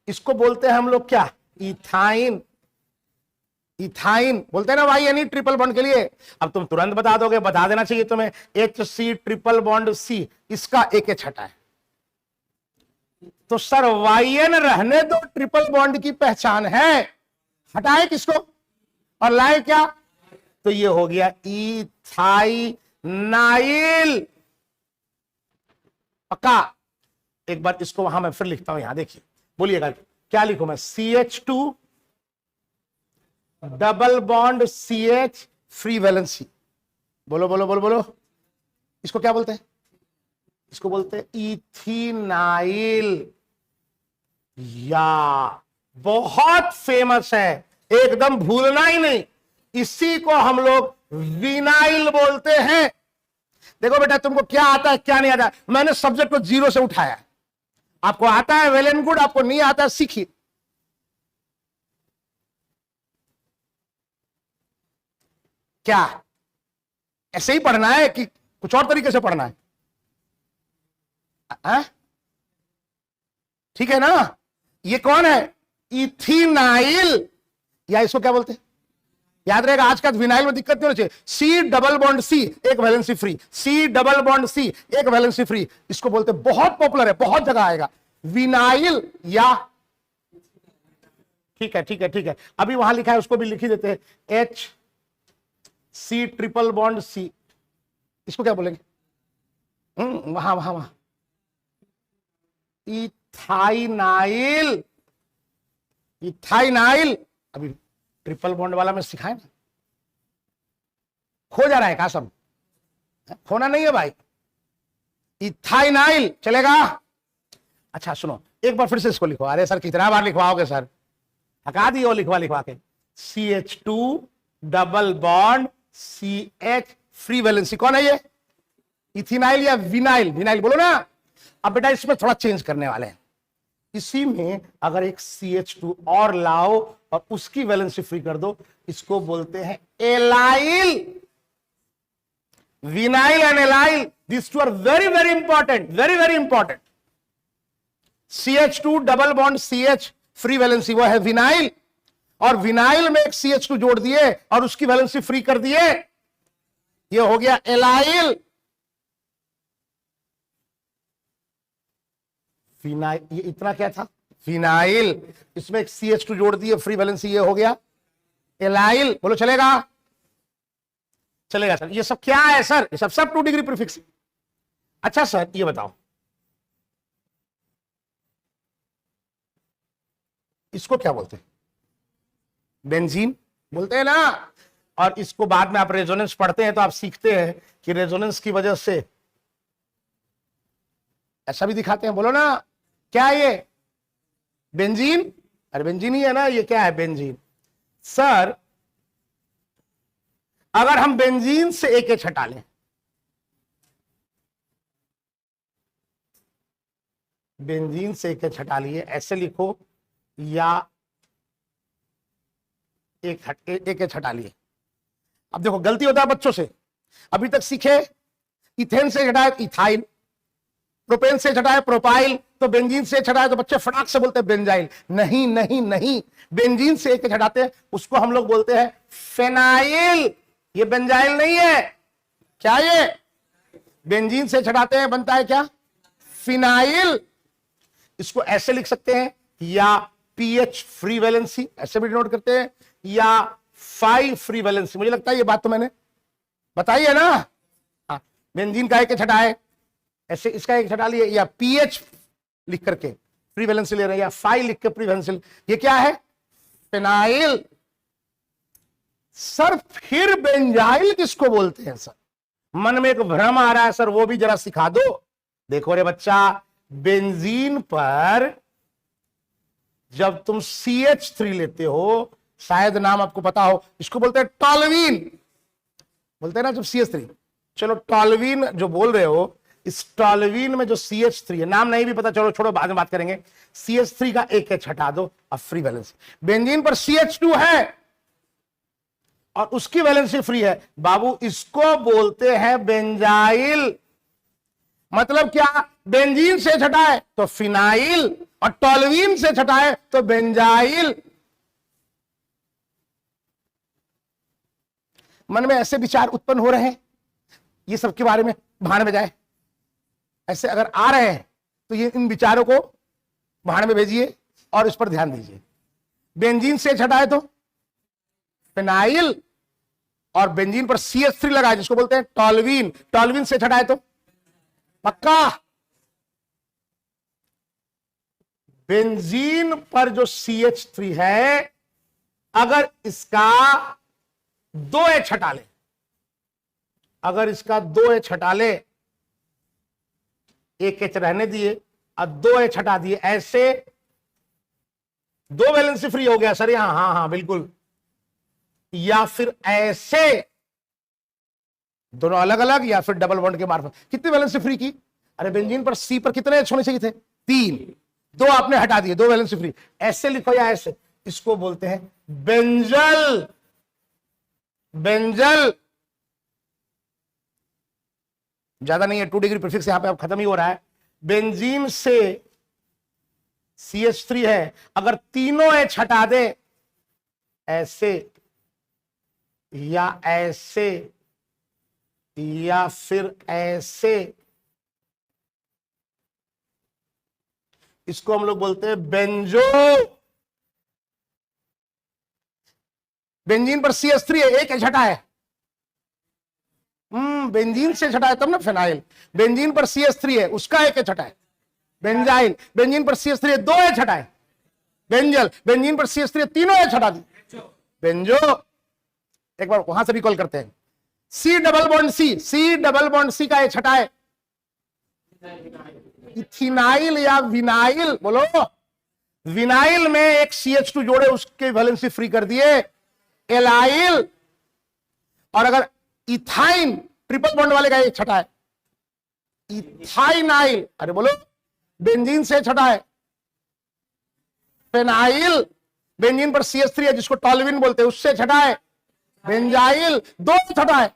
इसको बोलते हैं हम लोग क्या, इथाइन। इथाइन बोलते हैं ना Y N E triple bond के लिए। अब तुम तुरंत बता दोगे, बता देना चाहिए तुम्हें, H C triple bond C, इसका एक एच हटा है, तो सर वाई एन रहने दो, ट्रिपल बॉन्ड की पहचान है, हटाए किसको और लाए क्या, तो ये हो गया इथाइनाइल। पक्का। एक बार इसको वहां मैं फिर लिखता हूं, यहां देखिए, बोलिएगा क्या लिखूं मैं, CH2 double bond CH free valency. बोलो बोलो बोलो बोलो, इसको क्या बोलते हैं, इसको बोलते हैं इथिनाइल। या बहुत फेमस है, एकदम भूलना ही नहीं, इसी को हम लोग विनाइल बोलते हैं। देखो बेटा तुमको क्या आता है क्या नहीं आता, मैंने सब्जेक्ट को 0 से उठाया, आपको आता है वेल एंड गुड, आपको नहीं आता है सीखिए। क्या ऐसे ही पढ़ना है कि कुछ और तरीके से पढ़ना है? ठीक है ना। ये कौन है, इथिनाइल, या इसको क्या बोलते हैं, याद रहेगा। आज का विनाइल में दिक्कत नहीं होनी चाहिए। सी डबल बॉन्ड सी, एक valency free, C double bond C, एक वैलेंसी फ्री, इसको बोलते हैं, बहुत पॉपुलर है, बहुत जगह आएगा विनाइल। या ठीक है ठीक है ठीक है, अभी वहां लिखा है उसको भी लिख ही देते हैं, H C triple bond C, इसको क्या बोलेंगे, वहां वहां वहां इथाइनाइल। इथाइनाइल अभी ट्रिपल बॉन्ड वाला में सिखाए ना, खो जा रहा है क्या सब, खोना नहीं है भाई, इथाइनाइल चलेगा। अच्छा सुनो, एक बार फिर से इसको लिखो। अरे सर कितना बार लिखवाओगे सर, थका दिए वो लिखवा लिखवा के। CH2 double bond CH free valency, कौन है ये, इथिनाइल या विनाइल, विनाइल बोलो ना। अब बेटा इसमें थोड़ा चेंज करने वाले हैं, इसी में अगर एक CH2 और लाओ और उसकी वैलेंसी फ्री कर दो, इसको बोलते हैं allyl. Vinyl and allyl, this two are very very important, very very important. CH2 double bond CH free valency, वो है विनाइल, और विनाइल में एक CH2 जोड़ दिए और उसकी वैलेंसी फ्री कर दिए, ये हो गया एलाइल। फिनाइल, ये इतना क्या था, फिनाइल, इसमें एक CH2 जोड़ दिए, फ्री वैलेंसी, ये हो गया एलाइल। बोलो चलेगा, चलेगा सर। ये सब क्या है सर, ये सब सब 2 डिग्री प्रीफिक्स। अच्छा सर ये बताओ, इसको क्या बोलते हैं, बेंजीन बोलते हैं ना। और इसको बाद में आप रेजोनेंस पढ़ते हैं तो आप सीखते हैं कि रेजोनेंस की वजह से ऐसा भी दिखाते हैं। बोलो ना क्या है ये, बेंजीन। अरे बेंजीन ही है ना, ये क्या है बेंजीन। सर अगर हम बेंजीन से एक एच हटा लें, बेंजीन से एक एच हटा लिए, ऐसे लिखो, या एक एच हटा लिए। अब देखो गलती होता है बच्चों से, अभी तक सीखे इथेन से हटाए इथाइल, प्रोपेन से हटाए प्रोपाइल, तो बेंजीन से हटाए तो बच्चे फटाक से बोलते हैं बेंजाइल। नहीं नहीं नहीं, बेंजीन से एक हटाते हैं उसको हम लोग बोलते हैं फेनाइल, ये बेंजाइल नहीं है। क्या ये, बेंजीन से हटाते हैं बनता है क्या, फिनाइल। इसको ऐसे लिख सकते हैं, या पीएच फ्री वैलेंसी ऐसे भी डिनोट करते हैं, या 5 फ्री वैलेंसी। मुझे लगता है ये बात तो मैंने बताई है ना। हाँ, बेंजीन का एक हटाए, ऐसे इसका एक हटा लिए, या पीएच लिख करके फ्री वैलेंसी ले रहे हैं, या 5 लिख के फ्री वैलेंसी, ये क्या है, फिनाइल। सर फिर बेंजाइल किसको बोलते हैं सर, मन में एक भ्रम आ रहा है सर, वो भी जरा सिखा दो। देखो रे बच्चा, बेंजीन पर जब तुम CH3 लेते हो, शायद नाम आपको पता हो, इसको बोलते हैं टॉल्यूइन, बोलते हैं ना जब CH3। चलो टॉल्यूइन जो बोल रहे हो, इस टॉल्यूइन में जो CH3 है, नाम नहीं भी पता, चलो छोड़ो बाद में बात करेंगे। CH3 का एक H हटा दो, अब फ्री वैलेंसी। बेंजीन पर CH2 है और उसकी वैलेंसी फ्री है, बाबू इसको बोलते हैं बेंजाइल। मतलब क्या, बेंजीन से छटाए तो फिनाइल और टॉल्यूइन से छटाए तो बेंजाइल। मन में ऐसे विचार उत्पन्न हो रहे हैं, ये सब के बारे में भाड़ में जाए, ऐसे अगर आ रहे हैं तो ये इन विचारों को भाड़ में भेजिए और इस पर ध्यान दीजिए। बेंजीन से छटाए तो फिनाइल और बेंजीन पर CH3 लगाए जिसको बोलते हैं टॉल्यूइन, टॉल्यूइन से छटाए तो पक्का। बेंजीन पर जो CH3 है, अगर इसका 2H हटा ले, अगर इसका 2H हटा ले, एक H रहने दिए और 2H हटा दिए, ऐसे 2 वैलेंसी फ्री हो गया सर यहां, हाँ हाँ बिल्कुल। या फिर ऐसे दोनों अलग अलग, या फिर डबल बॉन्ड के मार्फत। कितनी वैलेंसी फ्री की? अरे बेंजीन पर C पर कितने H होने चाहिए थे? 3, 2 आपने हटा दिए, 2 वैलेंसी फ्री। ऐसे लिखो या ऐसे, इसको बोलते हैं बेंजल। बेंजल ज्यादा नहीं है, 2 डिग्री प्रीफिक्स यहां पे अब खत्म ही हो रहा है। बेंजीन से CH3 है, अगर तीनों H हटा दे, ऐसे या ऐसे या फिर ऐसे, इसको हम लोग बोलते हैं बेंजो। बेंजीन पर CH3 है, एक H हटा है, बेंजीन से छटा है तब ना फिनाइल। बेंजीन पर CH3 है, उसका एक H हटा है, बेंजाइल। बेंजीन पर CH3 है, 2 H हटा है, बेंजल। बेंजीन पर CH3 है, तीनों H हटा दी, बेंजो। एक बार वहां से रिकॉल करते हैं। C डबल बॉन्ड C का H हटा है, इथिनाइल या विनाइल, बोलो। विनाइल में एक CH2 जोड़े, उसके वैलेंसी फ्री कर दिए, एलाइल। और अगर इथाइन ट्रिपल बॉन्ड वाले का H हटा है, इथाइनाइल। अरे बोलो, बेंजीन से छटा है, फेनाइल। बेंजीन पर CH3 है जिसको टॉल्यूइन बोलते हैं, उससे छटा है, बेंजाइल। 2 छटा है,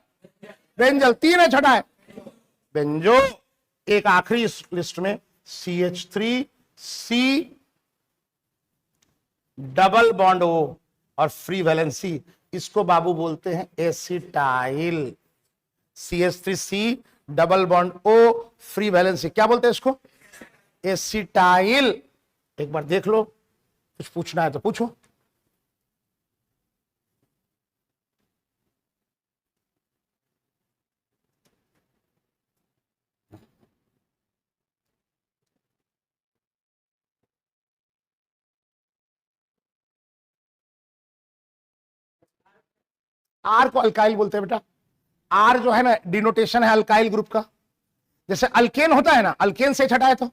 बेंजल। 3 छटा है, बेंजो। एक आखिरी इस लिस्ट में CH3 C double bond O और फ्री वैलेंसी, इसको बाबू बोलते हैं acetyl. CH3C double bond O free valency, क्या बोलते हैं इसको? एसिटाइल। एक बार देख लो, कुछ पूछना है तो पूछो। आर को अल्काइल बोलते हैं बेटा। आर जो है ना, डिनोटेशन है अल्काइल ग्रुप का। जैसे अल्केन होता है ना, अल्केन से छटा है तो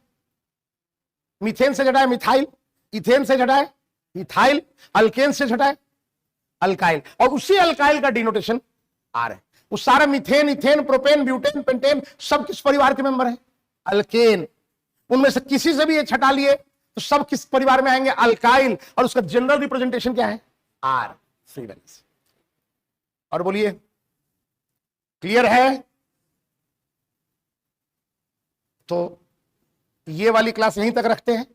मीथेन से छटा है मिथाइल, इथेन से छटा है इथाइल, अल्केन से छटा है अल्काइल। और उसी अल्काइल का डिनोटेशन आर है। वो सारा methane, ethane, propane, butane, pentane सब किस परिवार के मेंबर हैं? अल्केन। उनमें से किसी से भी ये छटा लिए तो सब किस परिवार में आएंगे? अल्काइल। और उसका जनरल रिप्रेजेंटेशन क्या है? R, free valency. और बोलिए, क्लियर है? तो ये वाली क्लास यहीं तक रखते हैं।